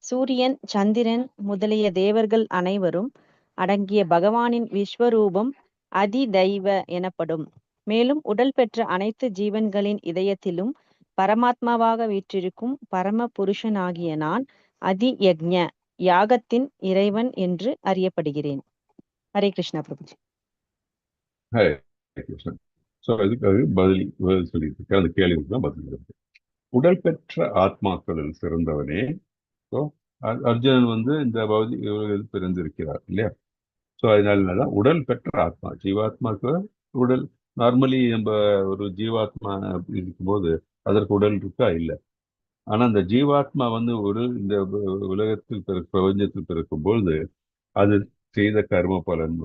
சூரியன், சந்திரன் முதலிய தேவர்கள் அனைவரும் அடங்கிய பகவானின் விஸ்வரூபம் அதிதைவ எனப்படும். மேலும் உடல் பெற்ற அனைத்து ஜீவன்களின் இதயத்திலும் பரமாத்மாவாக வீற்றிருக்கும் பரம புருஷனாகிய நான் அதியக்ஞ, யாகத்தின் இறைவன் என்று அறியப்படுகிறேன். ஹரே கிருஷ்ணா பிரபுஜி.
ஹரே கிருஷ்ணா. ஸோ அதுக்கு பதில் சொல்லிட்டு அந்த கேள்விக்கு தான் பதில் இருக்கு. உடல் பெற்ற ஆத்மாக்களில் சிறந்தவனே. ஸோ அர்ஜுனன் வந்து இந்த பௌதிக பிறந்திருக்கிறார் இல்லையா. ஸோ அதனாலதான் உடல் பெற்ற ஆத்மா, ஜீவாத்மாக்கு உடல் நார்மலி நம்ம ஒரு ஜீவாத்மா இருக்கும்போது அதற்கு உடல் இருக்கா? இல்லை. ஆனா அந்த ஜீவாத்மா வந்து இந்த உலகத்தில் பிரபஞ்சத்தில் பிறக்கும்போது அது செய்த கர்ம பலன்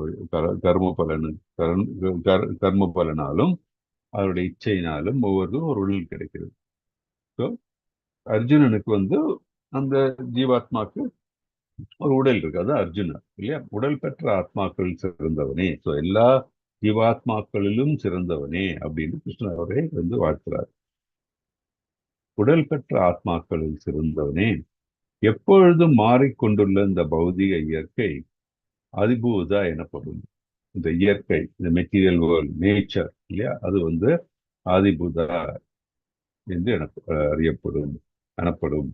கர்ம பலனாலும் அவருடைய இச்சையினாலும் ஒவ்வொருவரும் ஒரு உடல் கிடைக்கிறது. ஸோ அர்ஜுனனுக்கு வந்து அந்த ஜீவாத்மாக்கு ஒரு உடல் இருக்கு, அது அர்ஜுனன் இல்லையா? உடல் பெற்ற ஆத்மாக்கள் சிறந்தவனே, ஸோ எல்லா ஜீவாத்மாக்களிலும் சிறந்தவனே அப்படின்னு கிருஷ்ணர் அவரை வந்து வாழ்த்துறார். உடல் பெற்ற ஆத்மாக்களில் சிறந்தவனே, எப்பொழுதும் மாறிக்கொண்டுள்ள இந்த பௌதிக இயற்கை அதிபூதா எனப்படும். இந்த இயற்கை, இந்த மெட்டீரியல் வேர்ல்ட், நேச்சர் இல்லையா, அது வந்து ஆதிபூதா என்று அறியப்படும் எனப்படும்.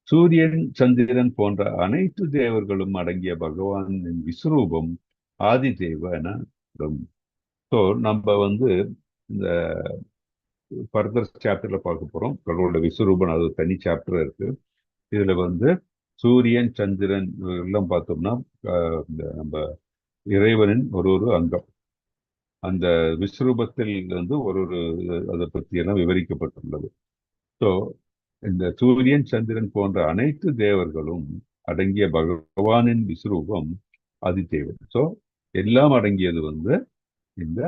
சூரியன் சந்திரன் போன்ற அனைத்து தேவர்களும் அடங்கிய பகவானின் விஸ்வரூபம் ஆதி தேவ எனப்படும். ஸோ நம்ம வந்து இந்த ஃபர்தர் சாப்டர்ல பார்க்க போறோம். கடவுளோட விஸ்வரூபம், அது தனி சாப்டர் இருக்கு. இதுல வந்து சூரியன் சந்திரன் எல்லாம் பார்த்தோம்னா நம்ம இறைவனின் ஒரு அங்கம். அந்த விஸ்வரூபத்தில் வந்து அதை பற்றி எல்லாம் விவரிக்கப்பட்டுள்ளது. ஸோ இந்த சூரியன் சந்திரன் போன்ற அனைத்து தேவர்களும் அடங்கிய பகவானின் விஸ்வரூபம் ஆதிதேவன். ஸோ எல்லாம் அடங்கியது வந்து இந்த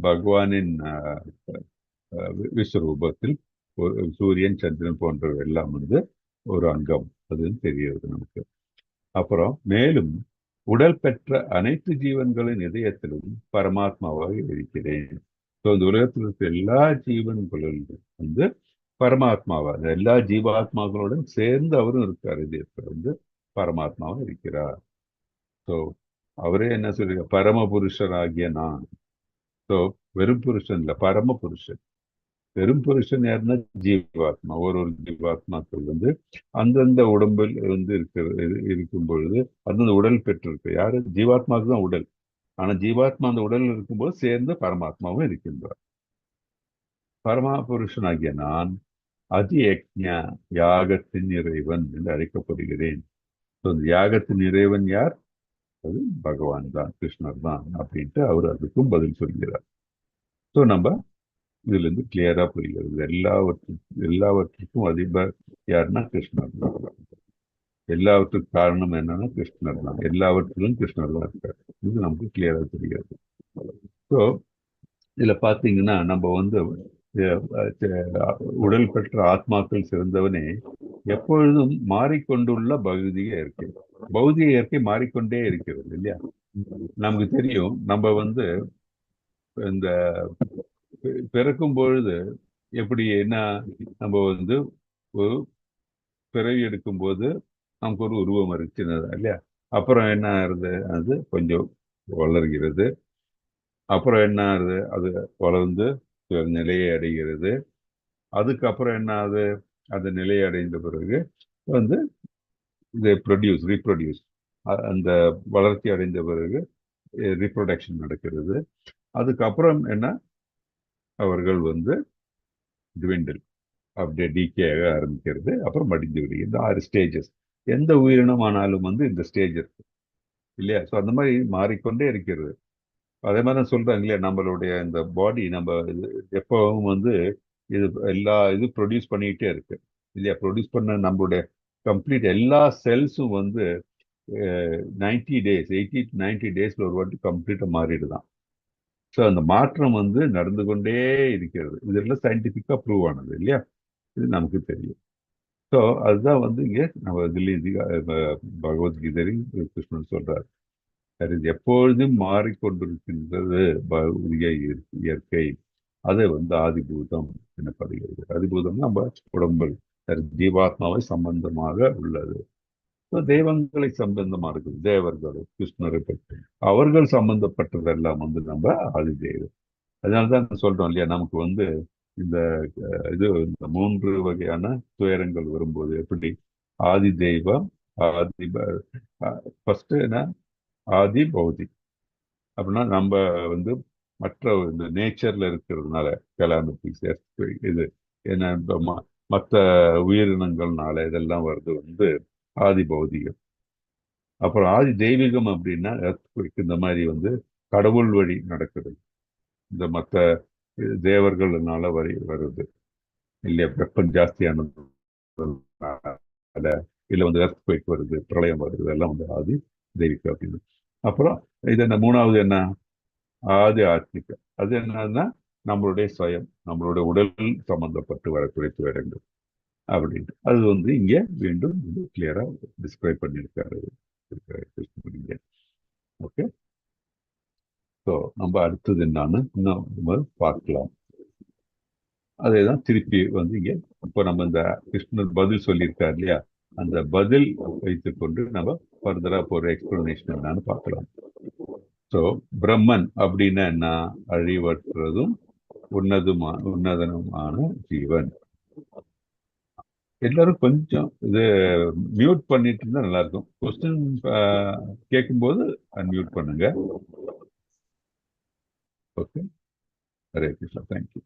பகவானின் விஸ்வரூபத்தில் சூரியன் சந்திரன் போன்றவை எல்லாம் வந்து ஒரு அங்கம், அதுன்னு தெரிகிறது நமக்கு. அப்புறம் மேலும் உடல் பெற்ற அனைத்து ஜீவன்களின் இதயத்திலும் பரமாத்மாவாக இருக்கிறேன். ஸோ இந்த உலகத்தில் இருக்க எல்லா ஜீவன்களும் வந்து பரமாத்மாவா, எல்லா ஜீவாத்மாக்களுடன் சேர்ந்து அவரும் இருக்கார். இதயத்தில் வந்து பரமாத்மாவும் இருக்கிறார். ஸோ அவரே என்ன சொல்லுங்க, பரம புருஷர் ஆகிய நான். ஸோ வெறும் புருஷன் இல்லை, பரம புருஷன். வெறும் புருஷன் யாருன்னா ஜீவாத்மா. ஒரு ஜீவாத்மாக்கள் வந்து அந்தந்த உடம்பில் வந்து இருக்கும் பொழுது அந்தந்த உடல் பெற்றிருக்கு. யாரு? ஜீவாத்மாவுக்கு தான் உடல். ஆனா ஜீவாத்மா அந்த உடல் இருக்கும்போது சேர்ந்து பரமாத்மாவும் இருக்கின்றார். பரமா புருஷன் ஆகிய நான் அதியக்ஞ யாகத்தின் இறைவன் என்று அழைக்கப்படுகிறேன். இந்த யாகத்தின் இறைவன் யார்? அது பகவான் தான், கிருஷ்ணர் தான் அப்படின்ட்டு அவர் அதுக்கும் பதில் சொல்கிறார். ஸோ நம்ம இதுல இருந்து கிளியரா புரிகிறது. எல்லாவற்றுக்கும் அதிபர் யாருன்னா கிருஷ்ணர் தான். எல்லாவற்றுக்கும் காரணம் என்னன்னா கிருஷ்ணர் தான். எல்லாவற்றிலும் கிருஷ்ணர் தான் இருக்காரு. இது நமக்கு கிளியரா தெரியாது. ஸோ இதுல பாத்தீங்கன்னா நம்ம வந்து உடல் பெற்ற ஆத்மாக்கள் சிறந்தவனே, எப்பொழுதும் மாறிக்கொண்டுள்ள பௌதிக இயற்கை மாறிக்கொண்டே இருக்கிறது இல்லையா? நமக்கு தெரியும். நம்ம வந்து இந்த பிறக்கும் பொழுது எப்படி என்ன, நம்ம வந்து ஒரு பிறவி எடுக்கும் போது நமக்கு ஒரு உருவம் இருக்கு சின்னதா இல்லையா? அப்புறம் என்ன ஆகுது? அது கொஞ்சம் வளர்கிறது. அப்புறம் என்ன ஆகுது? அது வளர்ந்து நிலையை அடைகிறது. அதுக்கப்புறம் என்ன ஆகுது? அந்த நிலையை அடைந்த பிறகு வந்து இதை ரீப்ரொடியூஸ், அந்த வளர்ச்சி அடைந்த பிறகு ரீப்ரொடக்ஷன் நடக்கிறது. அதுக்கப்புறம் என்ன? அவர்கள் வந்து ட்விண்டில், அப்படியே டிகே ஆக ஆரம்பிக்கிறது. அப்புறம் மடிந்து விடுகிறது. இந்த 6 ஸ்டேஜஸ். எந்த உயிரினம் ஆனாலும் வந்து இந்த ஸ்டேஜ் இருக்கு இல்லையா? ஸோ அந்த மாதிரி மாறிக்கொண்டே இருக்கிறது. அதே மாதிரி தான் சொல்றாங்க இல்லையா, நம்மளுடைய இந்த பாடி நம்ம எப்பவும் வந்து இது ப்ரொடியூஸ் பண்ணிக்கிட்டே இருக்கு இல்லையா? ப்ரொடியூஸ் பண்ண நம்மளுடைய கம்ப்ளீட் எல்லா செல்ஸும் வந்து 80 to 90 டேஸ்ல ஒரு வாட்டி கம்ப்ளீட்டா மாறிடுதான். ஸோ அந்த மாற்றம் வந்து நடந்து கொண்டே இருக்கிறது. இதெல்லாம் சயின்டிஃபிக்கா ப்ரூவ் ஆனது இல்லையா? இது நமக்கு தெரியும். ஸோ அதுதான் வந்து இங்க நம்ம பகவத்கீதையில் கிருஷ்ணன் சொல்றார். அது எப்பொழுதும் மாறிக்கொண்டிருக்கின்றது பௌதிக இயற்கை. அது வந்து ஆதிபூதம் எனப்படுகிறது. ஆதிபூதம் நம்ம உடம்பல் ஜீவாத்மாவை சம்பந்தமாக உள்ளது. தெய்வங்களை சம்பந்தமா இருக்குது. தேவர்கள், கிருஷ்ணரை பற்றி அவர்கள் சம்பந்தப்பட்டதெல்லாம் வந்து நம்ம ஆதிதேவம். அதனாலதான் சொல்றோம் இல்லையா, நமக்கு வந்து இந்த இந்த 3 வகையான துயரங்கள் வரும்போது எப்படி ஆதி தெய்வம், ஆதி ஃபர்ஸ்ட் என்ன, ஆதி பௌதி. அப்படின்னா நம்ம வந்து மற்ற இந்த நேச்சர்ல இருக்கிறதுனால கலாமிட்டிஸ், இது என்ன மற்ற உயிரினங்கள்னால இதெல்லாம் வருது வந்து ஆதி பௌதிகம். அப்புறம் ஆதி தெய்வீகம் அப்படின்னா இந்த மாதிரி வந்து கடவுள் வழி நடக்கிறது. இந்த மற்ற தேவர்கள்னால வருது இல்லையா, வெப்பம் ஜாஸ்தியானது, இல்ல வந்து எர்த்குவேக் வருது, பிரளயம் வருது, இதெல்லாம் வந்து ஆதி தெய்வீக அப்படின்னு. அப்புறம் இது என்ன மூணாவது என்ன, ஆதி ஆத்மிக. அது என்னன்னா நம்மளுடைய சுயம், நம்மளுடைய உடல் சம்பந்தப்பட்டு வரக்கூடிய துயரங்கள் அப்படின்ட்டு. அது வந்து இங்க மீண்டும் கிளியரா டிஸ்கிரைப் பண்ணியிருக்காரு கிருஷ்ணன். ஓகே, ஸோ நம்ம அடுத்தது என்னன்னு இன்னும் நம்ம பார்க்கலாம். அதே தான் திருப்பி வந்து இங்க இப்போ நம்ம இந்த கிருஷ்ணர் பதில் சொல்லியிருக்காரு இல்லையா, அந்த பதில் வைத்துக்கொண்டு நம்ம ஃபர்தரா போற எக்ஸ்பிளனேஷன் என்னன்னு பார்க்கலாம். ஸோ பிரம்மன் அப்படின்னா என்ன, அழிவற்றதும் உன்னதனுமான ஜீவன். எல்லாரும் கொஞ்சம் இது மியூட் பண்ணிட்டு இருந்தா நல்லா இருக்கும். கொஸ்டின் கேட்கும்போது அன்மியூட் பண்ணுங்க. Okay, Hare Krishna, thank you.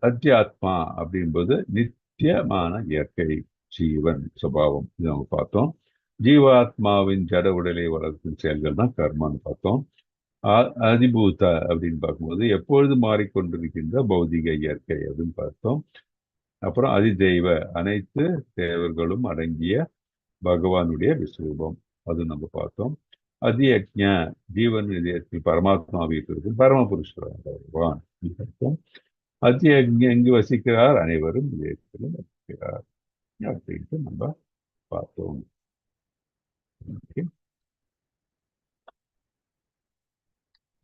அத்தியாத்மா அப்படின்பது நித்தியமான இயற்கை ஜீவன் சுபாவம், இது நம்ம பார்த்தோம். ஜீவாத்மாவின் ஜட உடலை வளர்க்கும் செயல்கள் தான் கர்மான்னு பார்த்தோம். அதிபூத அப்படின்னு பார்க்கும்போது எப்பொழுது மாறிக்கொண்டிருக்கின்ற பௌதிக இயற்கை அப்படின்னு பார்த்தோம். அப்புறம் அதிதெய்வ, அனைத்து தேவர்களும் அடங்கிய பகவானுடைய விஸ்வரூபம், அது நம்ம பார்த்தோம். அதியஜ்ஞ, ஜீவன் இதயத்தில் பரமாத்மாவில் இருக்கும் பரமபுருஷர் பகவான் பார்த்தோம். அதியஜ்ஞ எங்கு வசிக்கிறார், அனைவரும் இதயத்திலும் வசிக்கிறார் அப்படின்ட்டு நம்ம பார்த்தோம்.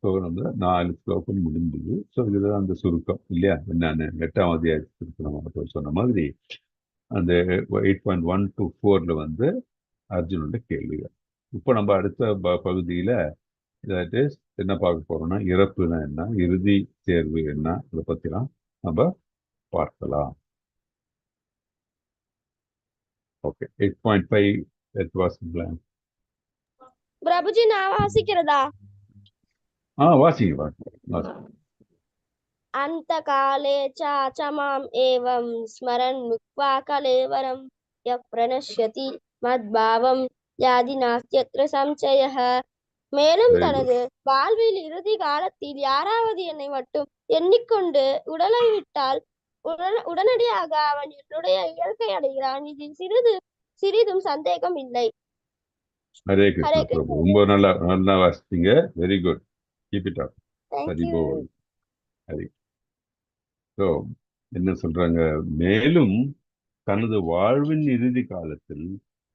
ஸோ நம்ம 4 ஸ்லோகம் முடிஞ்சது. ஸோ இதுதான் அந்த சுருக்கம் இல்லையா, என்னன்னு 8ஆம் அத்தியாயத்துக்கு நம்ம சொன்ன மாதிரி அந்த 8.1 to 4 வந்து அர்ஜுனோட கேள்விகள். இப்போ நம்ம அடுத்த பகுதியில என்ன பார்க்க போறோம்னா, இறப்புனா என்ன, இறுதி தேர்வு என்ன, அதை பத்திலாம் நம்ம பார்க்கலாம். ஓகே, 8.5 வாசிக்கலாம்.
பிரபுஜி நான் வாசிக்கிறதா?
வாசிங்க.
அந்த காலே சாச்சமாம் ஏவம் ஸ்மரன் முக்வா கலேவரம் யப்ரணஷ்யதி மத்பாவம் யாதி நாஸ்த்யத்ர சம்சயஹ. மேலும் தனது வாழ்வில் இறுதி காலத்தில் யாராவது என்னை மட்டும் எண்ணிக்கொண்டு உடலை விட்டால் உடனடியாக அவன் என்னுடைய இயற்கை அடைகிறான். இதில் சிறிதும் சந்தேகம் இல்லை.
ஹரே கிருஷ்ணா பிரபு, ரொம்ப நல்லா வாசிச்சீங்க. Very good, keep it up. Hari போல். ஹரி. ஸோ என்ன சொல்றாங்க, மேலும் தனது வாழ்வின் இறுதி காலத்தில்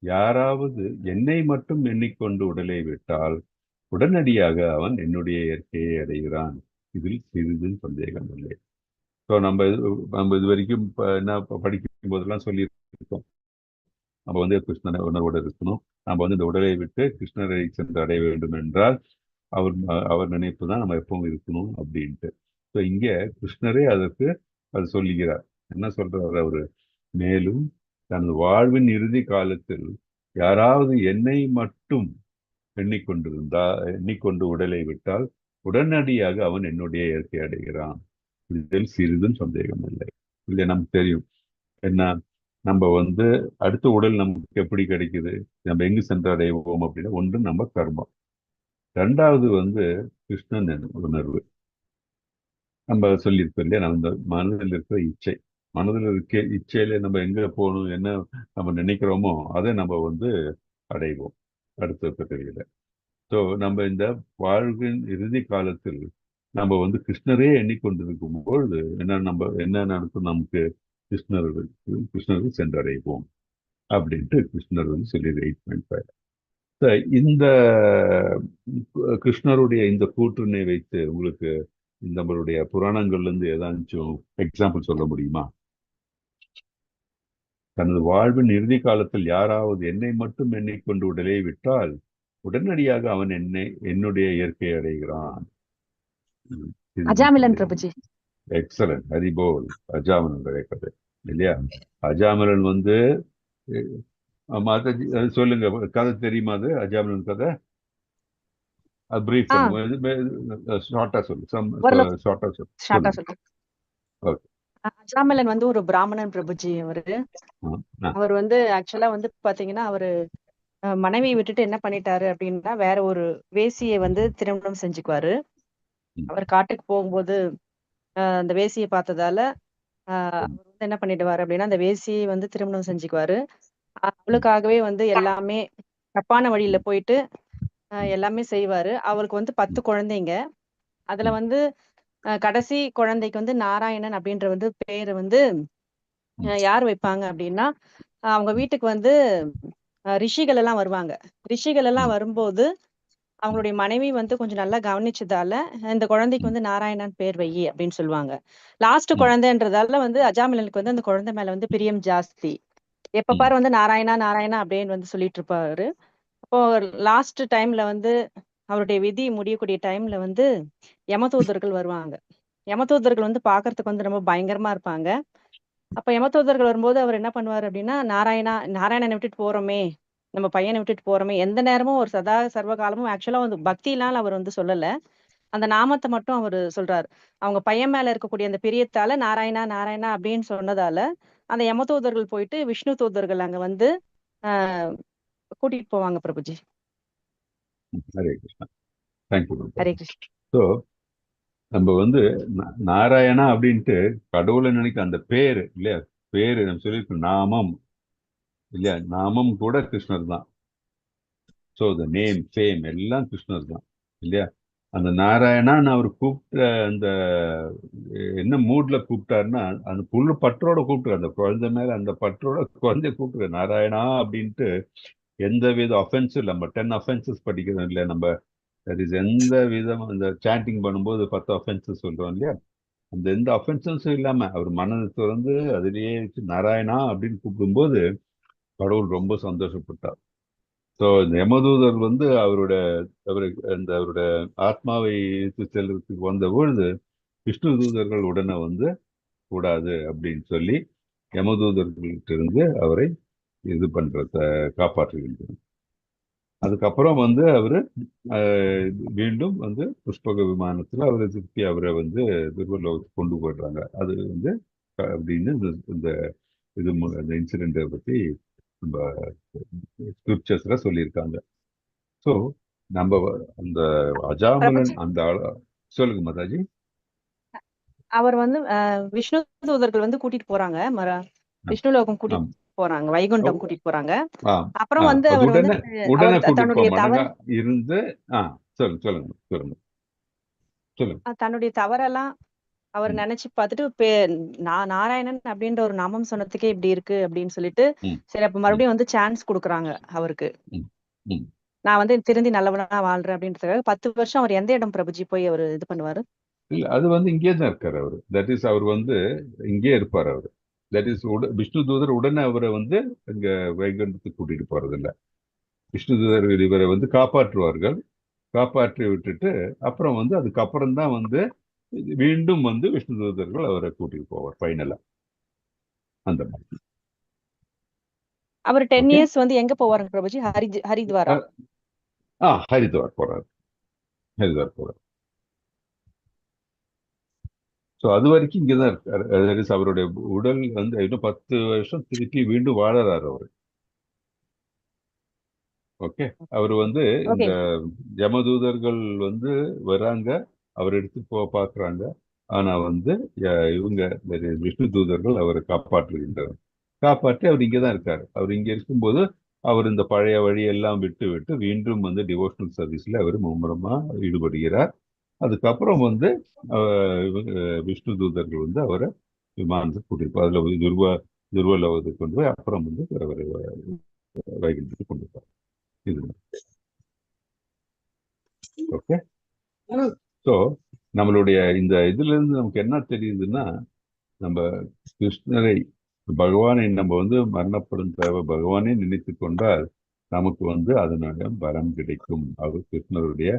யாராவது என்னை மட்டும் எண்ணிக்கொண்டு உடலை விட்டால் உடனடியாக அவன் என்னுடைய இயற்கையை அடைகிறான், இதில் சிறிது சந்தேகம் இல்லை. ஸோ நம்ம இது வரைக்கும் என்ன படிக்கும் போதெல்லாம் சொல்லியிருக்கோம், நம்ம வந்து கிருஷ்ணனை உணர்வோடு இருக்கணும். நம்ம வந்து இந்த உடலை விட்டு கிருஷ்ணரை சென்று அடைய வேண்டும் என்றால் அவர் நினைப்பு தான் நம்ம எப்பவும் இருக்கணும் அப்படின்ட்டு. ஸோ இங்க கிருஷ்ணரே அதற்கு அது சொல்லுகிறார். என்ன சொல்றாரு அவரு, மேலும் தனது வாழ்வின் இறுதி காலத்தில் யாராவது என்னை மட்டும் எண்ணிக்கொண்டு உடலை விட்டால் உடனடியாக அவன் என்னுடைய இயற்கை அடைகிறான், இதில் சிறிதும் சந்தேகம் இல்லை. இல்லை, நமக்கு தெரியும் என்ன, நம்ம வந்து அடுத்த உடல் நமக்கு எப்படி கிடைக்குது, நம்ம எங்கு சென்று அடைவோம் அப்படின்னா, ஒன்று நம்ம கர்மம், ரெண்டாவது வந்து கிருஷ்ணன் உணர்வு. நம்ம சொல்லியிருக்கோம் இல்லையா, நம்ம மனதில் இருக்கிற இச்சை, மனதில் இருக்க இச்சையில நம்ம எங்க போகணும், என்ன நம்ம நினைக்கிறோமோ அதை நம்ம வந்து அடைவோம் அடுத்த பிறவியில. ஸோ நம்ம இந்த வாழ்வின் இறுதி காலத்தில் நம்ம வந்து கிருஷ்ணரே எண்ணிக்கொண்டிருக்கும் பொழுது என்ன நடக்கும், நமக்கு கிருஷ்ணருக்கு சென்றடைவோம் அப்படின்ட்டு கிருஷ்ணர் வந்து சொல்லி 8.5. இந்த கிருஷ்ணருடைய இந்த கூற்றினை வைத்து உங்களுக்கு நம்மளுடைய புராணங்கள்ல இருந்து ஏதாச்சும் எக்ஸாம்பிள் சொல்ல முடியுமா? தனது வாழ்வின் இறுதி காலத்தில் யாராவது என்னை மட்டும் எண்ணிக்கொண்டு உடலை விட்டால் உடனடியாக அவன் என்னுடைய இயற்கை அடைகிறான்.
அஜாமிலன் பிரபுஜி.
எக்ஸலன்ட், ஹரிபோல். அஜாமிலனுடைய கதை இல்லையா? அஜாமிலன் வந்து சொல்லுங்க, கதை தெரியுமா? அது அஜாமிலன் கதை பிரீஃப் ஷார்ட்டா சொல்லு.
அஜாமிலன் வந்து ஒரு பிராமணன் பிரபுஜி. அவர் வந்து ஆக்சுவலா வந்து பாத்தீங்கன்னா அவரு மனைவியை விட்டுட்டு என்ன பண்ணிட்டாரு அப்படின்னா வேற ஒரு வேசியை வந்து திருமணம் செஞ்சுக்குவாரு.
ம்.
அவர் காட்டுக்கு போகும்போது அந்த வேசியை பார்த்ததால அவர்
ம்.
வந்து என்ன பண்ணிடுவாரு அப்படின்னா அந்த வேசியை வந்து திருமணம் செஞ்சுக்குவாரு.
ம்.
அவளுக்காகவே வந்து எல்லாமே தப்பான வழியில
ம்.
போயிட்டு
ம்.
எல்லாமே செய்வாரு. அவருக்கு வந்து 10
ம்.
குழந்தைங்க. அதுல
ம்.
வந்து கடைசி குழந்தைக்கு வந்து நாராயணன் அப்படின்ற வந்து பேரு வந்து
ம்.
யார் வைப்பாங்க அப்படின்னா அவங்க
ம்.
வீட்டுக்கு வந்து ரிஷிகள் எல்லாம் வருவாங்க. ரிஷிகள் எல்லாம்
ம்.
வரும்போது
ம்.
அவங்களுடைய மனைவி வந்து கொஞ்சம் நல்லா கவனிச்சதால இந்த குழந்தைக்கு
ம்.
வந்து நாராயணன் பேர் வை அப்படின்னு சொல்லுவாங்க. லாஸ்ட்
ம்.
குழந்தைன்றதால வந்து அஜாமிலனுக்கு வந்து அந்த குழந்தை மேல வந்து பிரியம் ஜாஸ்தி. எப்ப
ம்.
பாரு வந்து நாராயணா நாராயணா அப்படின்னு வந்து சொல்லிட்டு இருப்பாரு. அப்போ லாஸ்ட் டைம்ல வந்து அவருடைய விதி முடியக்கூடிய டைம்ல வந்து யமதூதர்கள் வருவாங்க. யமதூதர்கள் வந்து பாக்குறதுக்கு வந்து ரொம்ப பயங்கரமா இருப்பாங்க. அப்ப யமதூதர்கள் வரும்போது அவர் என்ன பண்ணுவாரு அப்படின்னா, நாராயணா நாராயணனை விட்டுட்டு போறோமே, நம்ம பையனை விட்டுட்டு போறோமே, எந்த நேரமும் ஒரு சதா சர்வ காலமும் ஆக்சுவலா வந்து பக்திலாம் அவர் வந்து சொல்லல. அந்த நாமத்தை மட்டும் அவரு சொல்றாரு. அவங்க பையன் மேல இருக்கக்கூடிய அந்த பிரியத்தால நாராயணா நாராயணா அப்படின்னு சொன்னதால, அந்த யமதூதர்கள் போயிட்டு விஷ்ணு தூதர்கள் அங்க வந்து ஆஹ் கூட்டிட்டு போவாங்க பிரபுஜி.
ஹரே கிருஷ்ணா. தேங்க்யூ.
ஹரே கிருஷ்ணா.
ஸோ நம்ம வந்து நாராயணா அப்படின்ட்டு கடவுளை நினைக்க அந்த பேரு இல்லையா? பேரு நம்ம சொல்லியிருக்கோம், நாமம் இல்லையா? நாமம் கூட கிருஷ்ணர் தான். ஸோ த நேம் ஃபேம் எல்லாம் கிருஷ்ணர் தான் இல்லையா? அந்த நாராயணான்னு அவர் கூப்பிட்ட அந்த என்ன மூட்ல கூப்பிட்டாருன்னா, அந்த புல்லு பற்றோட கூப்பிட்டாரு. அந்த குழந்தை மேல அந்த பற்றோட குழந்தைய கூப்பிட்டாரு நாராயணா அப்படின்ட்டு. எந்த வித அஃபென்ஸும் இல்லை. நம்ம 10 அஃபென்சஸ் படிக்கிறோம் இல்லையா? நம்ம தட் இஸ் எந்த விதம் அந்த சாண்டிங் பண்ணும்போது 10 அஃபென்சஸ் சொல்றோம் இல்லையா? அந்த எந்த அஃபென்சஸும் இல்லாம அவர் மனதை திறந்து அதிலேயே வச்சு நாராயணா அப்படின்னு கூப்பிடும்போது கடவுள் ரொம்ப சந்தோஷப்பட்டார். ஸோ இந்த யமதூதர் வந்து அவரோட ஆத்மாவை இழுத்து செல்றதுக்கு வந்த பொழுது விஷ்ணு தூதர்கள் உடனே வந்து கூடாது அப்படின்னு சொல்லி யமதூதர்கள்ட்ட இருந்து அவரை இது பண்றத காப்பாற்றுகின்றனர். அதுக்கப்புறம் வந்து அவரு மீண்டும் வந்து புஷ்பக விமானத்துல அவரை திருப்பி அவரை வந்து துர்வலோகத்துக்கு கொண்டு போயிடுறாங்க. அது வந்து அப்படின்னு இந்த இந்த இன்சிடென்ட்டை பத்தி நம்ம ஸ்கிரிப்சர்ஸ்ல சொல்லியிருக்காங்க. ஸோ நம்ம அந்த அஜாமலன்
பிரபுஜி,
அந்த சொல்லுங்க மாதாஜி.
அவர் வந்து விஷ்ணு தூதர்கள் வந்து கூட்டிட்டு போறாங்க.
ஆம்.
விஷ்ணு லோகம் கூட்டிட்டு
ஆம்.
போறாங்க. வைகுண்டம் கூட்டிட்டு போறாங்க.
ஆம்.
அப்புறம் வந்து
அது
அவர் வந்து
உடனே உடனே
அவர்
கூட்டிட்டு
தன்னுடைய
போக மாட்டாங்க.
தவறு
இருந்து சொல்லுங்க சொல்லுங்க சொல்லுங்க சொல்லுங்க.
தன்னுடைய தவறெல்லாம் அவர்
ம்.
நினைச்சு பார்த்துட்டு நாராயணன் அப்படின்ற ஒரு நாமம் சொன்னதுக்கே இப்படி இருக்கு அப்படின்னு சொல்லிட்டு
ம்.
சரி அப்ப
ம்.
மறுபடியும் வந்து சான்ஸ் கொடுக்குறாங்க அவருக்கு.
ம். ம்.
நான் வந்து திருந்தி நல்லவனா வாழ்றேன் அப்படின்றதுக்காக 10 வருஷம் அவர் எந்த இடம் பிரபுஜி போய் அவர் இது பண்ணுவாரு?
இல்ல அது வந்து இங்கே தான் இருக்காரு அவரு. தட் இஸ் அவர் வந்து இங்கே இருப்பார் அவரு. தட் இஸ் விஷ்ணு தூதர் உடனே அவரை வந்து இங்க வைகுண்டத்துக்கு கூட்டிட்டு போறது இல்ல. விஷ்ணு தூதர் இவரை வந்து காப்பாற்றுவார்கள். காப்பாற்றி விட்டுட்டு அப்புறம் வந்து அதுக்கப்புறம் தான் வந்து மீண்டும் வந்து விஷ்ணு தூதர்கள் அவரை கூட்டிட்டு போவார் ஃபைனலா. அந்த மாதிரி.
அவர் 10
ஓகே.
இயர்ஸ் வந்து எங்க போவாருங்க பிரபுஜி? ஹரித்வாரா?
ஹரித்வார் போறாரு. ஹரித்வார் போறாரு. ஸோ அது வரைக்கும் இங்கதான் இருக்காரு. That is அவருடைய உடல் வந்து இன்னும் 10 வருஷம் திருப்பி மீண்டும் வாழறாரு அவரு. ஓகே. அவர் வந்து
ஓகே.
இந்த யமதூதர்கள் வந்து வராங்க, அவர் எடுத்து பாக்குறாங்க. ஆனா வந்து இவங்க that is விஷ்ணு தூதர்கள் அவரை காப்பாற்றுகின்றனர். காப்பாற்றி அவர் இங்கதான் இருக்காரு. அவர் இங்க இருக்கும்போது அவர் இந்த பழைய வழியெல்லாம் விட்டு விட்டு மீண்டும் வந்து டிவோஷனல் சர்வீஸ்ல அவர் மும்முரமா ஈடுபடுகிறார். அதுக்கப்புறம் வந்து விஷ்ணு தூதர்கள் வந்து அவரை விமானத்துக்கு கூட்டிட்டு அதுல வந்து துர்வலோகத்துக்கு கொண்டு போய் அப்புறம் வந்து அவரை வைகுண்டத்துக்கு கொண்டு போறார். இது ஓகே. ஸோ நம்மளுடைய இந்த இதுல இருந்து நமக்கு என்ன தெரியுதுன்னா, நம்ம கிருஷ்ணரை பகவானை நம்ம வந்து மரணப்படும் தேவை பகவானே நினைத்து கொண்டால் நமக்கு வந்து அதனால பலம் கிடைக்கும். அவர் கிருஷ்ணருடைய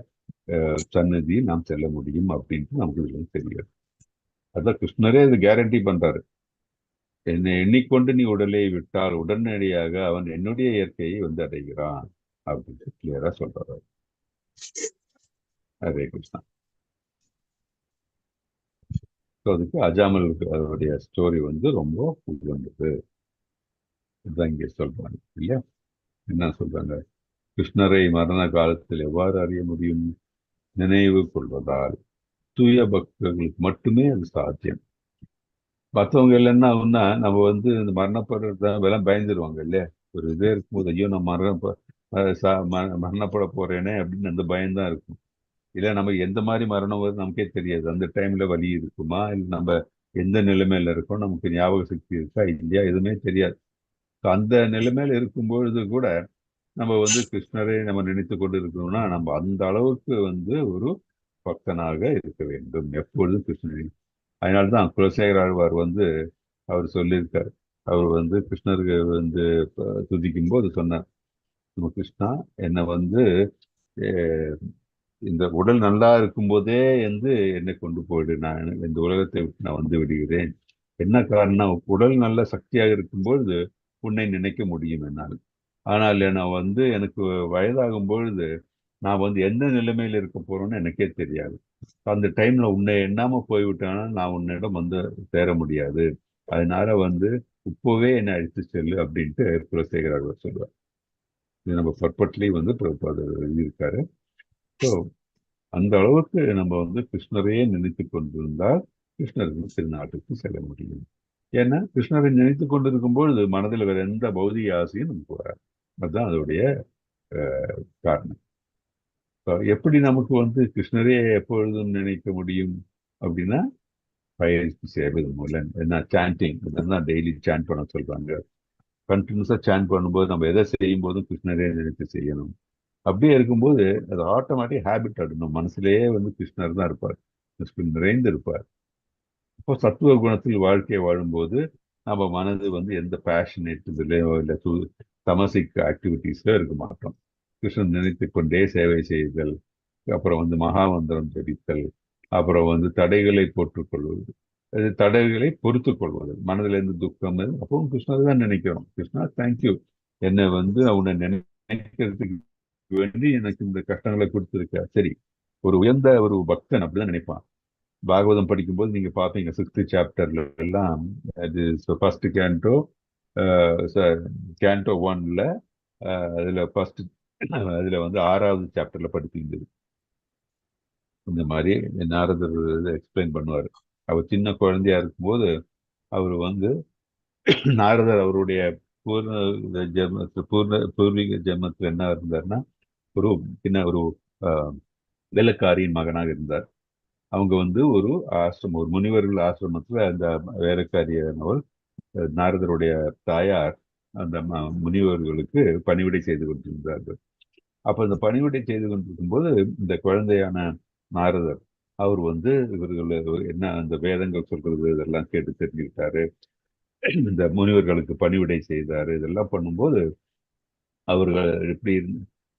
சன்னதியில் நாம் செல்ல முடியும் அப்படின்ட்டு நமக்கு இதுல தெரியாது. அதான் கிருஷ்ணரே அது கேரண்டி பண்றாரு. என்னை எண்ணிக்கொண்டு நீ உடலை விட்டால் உடனடியாக அவன் என்னுடைய இயற்கையை வந்து அடைகிறான் அப்படின்னு கிளியரா சொல்றாரு. ஹரே கிருஷ்ணா. ஸோ அதுக்கு அஜாமல் அவருடைய ஸ்டோரி வந்து ரொம்ப உயர்ந்தது. இதுதான் இங்கே சொல்றாங்க இல்லையா? என்ன சொல்றாங்க? கிருஷ்ணரை மரண காலத்தில் எவ்வாறு அறிய முடியும்? நினைவு கொள்வதால். தூய பக்தர்களுக்கு மட்டுமே அது சாத்தியம். மற்றவங்க இல்லைன்னா ஒன்னா நம்ம வந்து இந்த மரணப்படுறத எல்லாம் பயந்துருவாங்க இல்லையா? ஒரு இதே இருக்கும்போது ஐயோ நான் மரணப்பட போறேனே அப்படின்னு அந்த பயம்தான் இருக்கும். இல்லை நமக்கு எந்த மாதிரி மரணம் வருது நமக்கே தெரியாது. அந்த டைம்ல வலி இருக்குமா, இல்லை நம்ம எந்த நிலைமையில இருக்கோம், நமக்கு ஞாபக சக்தி இருக்கா இல்லையா, எதுவுமே தெரியாது. So, அந்த நிலைமையில இருக்கும்பொழுது கூட நம்ம வந்து கிருஷ்ணரை நம்ம நினைத்து கொண்டு இருக்கணும்னா நம்ம அந்த அளவுக்கு வந்து ஒரு பக்தனாக இருக்க வேண்டும் எப்பொழுதும் கிருஷ்ணரை. அதனால்தான் குலசேகர ஆழ்வார் வந்து அவர் சொல்லியிருக்கார். அவர் வந்து கிருஷ்ணருக்கு வந்து துதிக்கும் போது சொன்னார், நம்ம கிருஷ்ணா என்னை வந்து அஹ், இந்த உடல் நல்லா இருக்கும்போதே வந்து என்னை கொண்டு போயிடு, நான் இந்த உலகத்தை விட்டு நான் வந்து விடுகிறேன். என்ன காரணம், உடல் நல்ல சக்தியாக இருக்கும்பொழுது உன்னை நினைக்க முடியும் என்னால். ஆனால் நான் வந்து எனக்கு வயதாகும் பொழுது நான் வந்து எந்த நிலைமையில இருக்க போறேன்னு எனக்கே தெரியாது. அந்த டைம்ல உன்னை எண்ணாம போய்விட்டானா நான் உன்னிடம் வந்து சேர முடியாது. அதனால வந்து இப்போவே என்னை அழைத்து செல்லு அப்படின்ட்டு குலசேகர சொல்லுவார். இது நம்ம பர்பட்லி வந்து பிரபுபாதர் எழுதியிருக்காரு. ஸோ அந்த அளவுக்கு நம்ம வந்து கிருஷ்ணரையே நினைத்து கொண்டிருந்தால் கிருஷ்ணருக்கு திருநாட்டுக்கு செல்ல முடியும். ஏன்னா கிருஷ்ணரை நினைத்து கொண்டிருக்கும் பொழுது மனதில் வேற எந்த பௌதிக ஆசையும் நமக்கு வராது. அதுதான் அதோடைய காரணம். எப்படி நமக்கு வந்து கிருஷ்ணரே எப்பொழுதும் நினைக்க முடியும் அப்படின்னா பயிற்சி செய்வது மூலம். என்ன சாண்டிங், இதெல்லாம் டெய்லி சாண்ட் பண்ண சொல்றாங்க. கண்டினியூஸா சாண்ட் பண்ணும்போது நம்ம எதை செய்யும் போதும் கிருஷ்ணரே நினைத்து செய்யணும். அப்படியே இருக்கும்போது அது ஆட்டோமேட்டிக் ஹேபிட் ஆகிடும். மனசுலேயே வந்து கிருஷ்ணர் தான் இருப்பார், கிருஷ்ணன் நிறைந்து இருப்பார். இப்போ சத்துவ குணத்தில் வாழ்க்கையை வாழும்போது நம்ம மனது வந்து எந்த பேஷனேட் இதுலையோ இல்லை தமசிக் ஆக்டிவிட்டீஸ்ல இருக்க மாட்டோம். கிருஷ்ணன் நினைத்து கொண்டே சேவை செய்தல், அப்புறம் வந்து மகாமந்திரம் ஜபித்தல், அப்புறம் வந்து தடைகளை போட்டுக்கொள்வது, தடைகளை பொறுத்து கொள்வது, மனதில் இருந்து துக்கம் அப்பவும் கிருஷ்ணர் தான் நினைக்கிறோம். கிருஷ்ணா தேங்க்யூ, என்னை வந்து அவனை நினைக்கிறதுக்கு வேண்டி எனக்கு இந்த கஷ்டங்களை கொடுத்துருக்க. சரி, ஒரு உயர்ந்த ஒரு பக்தன் அப்படிதான் நினைப்பான். பாகவதம் படிக்கும்போது நீங்க பார்ப்பீங்க 6th சாப்டர்ல எல்லாம் அது ஃபர்ஸ்ட் கேண்டோ, கேண்டோ 1ல அதுல ஃபர்ஸ்ட் அதுல வந்து 6வது சாப்டர்ல படிப்பீங்க. இந்த மாதிரி நாரதர் எக்ஸ்பிளைன் பண்ணுவார். அவர் சின்ன குழந்தையா இருக்கும்போது அவர் வந்து நாரதர் அவருடைய பூர்வீக ஜென்மத்தில் என்ன இருந்தார்னா ஒரு சின்ன ஒரு வேலைக்காரியின் மகனாக இருந்தார். அவங்க வந்து ஒரு ஆசிரமம், ஒரு முனிவர்கள் ஆசிரமத்துல அந்த வேலைக்காரியானவள் நாரதருடைய தாயார் அந்த முனிவர்களுக்கு பணிவிடை செய்து கொண்டிருந்தார்கள். அப்ப இந்த பணிவிடை செய்து கொண்டிருக்கும் போது இந்த குழந்தையான நாரதர் அவர் வந்து இவர்கள் என்ன அந்த வேதங்கள் சொல்றது இதெல்லாம் கேட்டு தெரிஞ்சுக்கிட்டாரு. இந்த முனிவர்களுக்கு பணிவிடை செய்தாரு. இதெல்லாம் பண்ணும்போது அவர்கள் எப்படி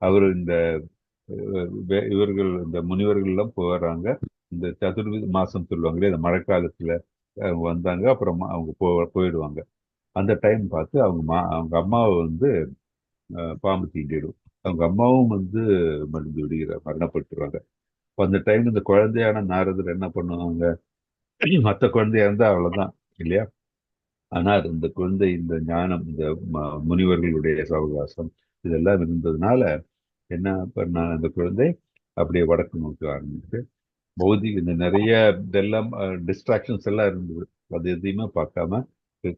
அவர் இந்த இவர்கள் இந்த முனிவர்கள் எல்லாம் போறாங்க. இந்த சதுர்வித மாசம் சொல்லுவாங்களே, இந்த மழைக்காலத்துல வந்தாங்க. அப்புறம் அவங்க போயிடுவாங்க. அந்த டைம் பார்த்து அவங்க அம்மாவை வந்து பாம்பு தீண்டிடும். அவங்க அம்மாவும் வந்து மரணப்பட்டுருவாங்க. அந்த டைம் இந்த குழந்தையான நாரதர் என்ன பண்ணுவாங்க, மற்ற குழந்தையா இருந்தா அவ்வளவுதான் இல்லையா? ஆனால் இந்த குழந்தை இந்த ஞானம், இந்த முனிவர்களுடைய சவகாசம் இதெல்லாம் இருந்ததுனால என்ன பண்ண அந்த குழந்தை அப்படியே வடக்கு நோக்க ஆரம்பிச்சு பௌதிக இந்த நிறைய இதெல்லாம் டிஸ்ட்ராக்ஷன்ஸ் எல்லாம் இருந்தது. அது எதையுமே பார்க்காம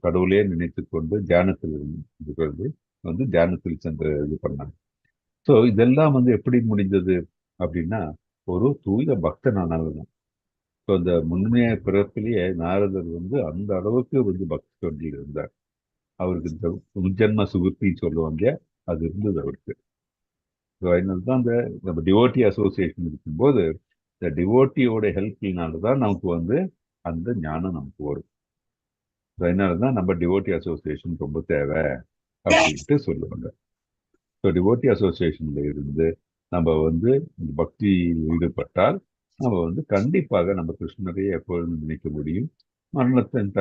கடவுளையே நினைத்து கொண்டு தியானத்தில் இருந்து குழந்தை வந்து தியானத்தில் சென்று இது பண்ணாங்க. ஸோ இதெல்லாம் வந்து எப்படி முடிந்தது அப்படின்னா ஒரு தூய பக்தனானதான். ஸோ அந்த முன்னைய பிறப்பிலேயே நாரதர் வந்து அந்த அளவுக்கு வந்து பக்தி கொண்டில் இருந்தார். அவருக்கு இந்த முன்ஜென்ம சுகுத்தின்னு சொல்லுவாங்க, அது இருந்தது அவருக்கு. ஸோ அதனால தான் அந்த நம்ம டிவோட்டி அசோசியேஷன் இருக்கும்போது இந்த டிவோட்டியோட ஹெல்ப்னால தான் நமக்கு வந்து அந்த ஞானம் நமக்கு வரும். அதனால தான் நம்ம டிவோட்டி அசோசியேஷன் ரொம்ப தேவை அப்படின்ட்டு சொல்லுவாங்க. ஸோ டிவோட்டி அசோசியேஷன்ல இருந்து நம்ம வந்து பக்தியில் ஈடுபட்டால் நம்ம வந்து கண்டிப்பாக நம்ம கிருஷ்ணரையே எப்பொழுதும் நினைக்க முடியும். மரணத்தின்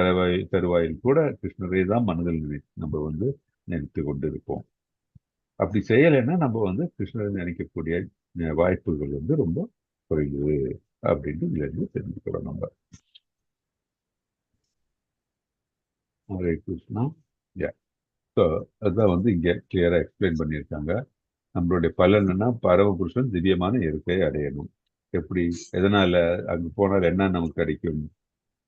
தருவாயில் கூட கிருஷ்ணரை தான் மனதில் நம்ம வந்து நினைத்து கொண்டு இருப்போம். அப்படி செய்யலைன்னா நம்ம வந்து கிருஷ்ணரை நினைக்கக்கூடிய வாய்ப்புகள் வந்து ரொம்ப குறைவு அப்படின்ட்டு இதுல இருந்து தெரிஞ்சுக்கிறோம் நம்ம. ஹரே கிருஷ்ணா. ஸோ அதுதான் வந்து இங்க கிளியரா எக்ஸ்பிளைன் பண்ணியிருக்காங்க. நம்மளுடைய பலன் என்ன, பரமபுருஷன் திவ்யமான இயற்கையை அடையணும். எப்படி, எதனால அங்கு போனால் என்ன நமக்கு கிடைக்கும்?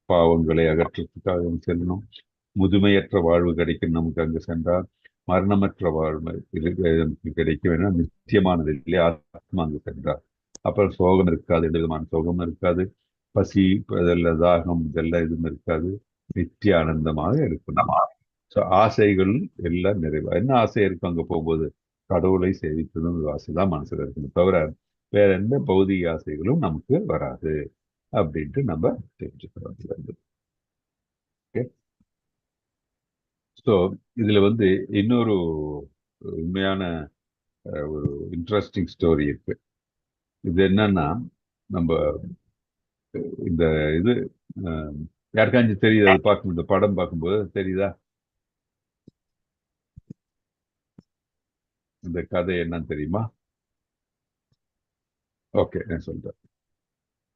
பாவங்களை அகற்றத்துக்காக செல்லணும். முதுமையற்ற வாழ்வு கிடைக்கும் நமக்கு அங்கு சென்றால். மரணமற்ற வாழ்வு நமக்கு கிடைக்கும். ஏன்னா நித்தியமானது இல்லையா ஆத்மா அங்கு சென்றார். அப்புறம் சோகம் இருக்காது, எந்த விதமான சோகமும் இருக்காது. பசி, இதெல்லாம் தாகம், இதெல்லாம் எதுவும் இருக்காது. நித்திய ஆனந்தமாக இருக்கணும். ஆசைகள் எல்லாம் நிறைவா. என்ன ஆசை இருக்கும் அங்க போகும்போது? கடவுளை சேவிக்கணும் ஆசைதான் மனசுல இருக்கணும், தவிர வேற எந்த பௌதிக ஆசைகளும் நமக்கு வராது அப்படின்ட்டு நம்ம தெரிஞ்சுக்கிறோம். ஓகே, ஸோ இதுல இன்னொரு உண்மையான ஒரு இன்ட்ரெஸ்டிங் ஸ்டோரி இருக்கு. இது என்னன்னா, நம்ம இந்த இது யாருக்காச்சும் தெரியுது அது பார்க்கும், இந்த படம் பார்க்கும்போது தெரியுதா இந்த கதை என்னன்னு தெரியுமா? ஓகே, நான் சொல்றேன்.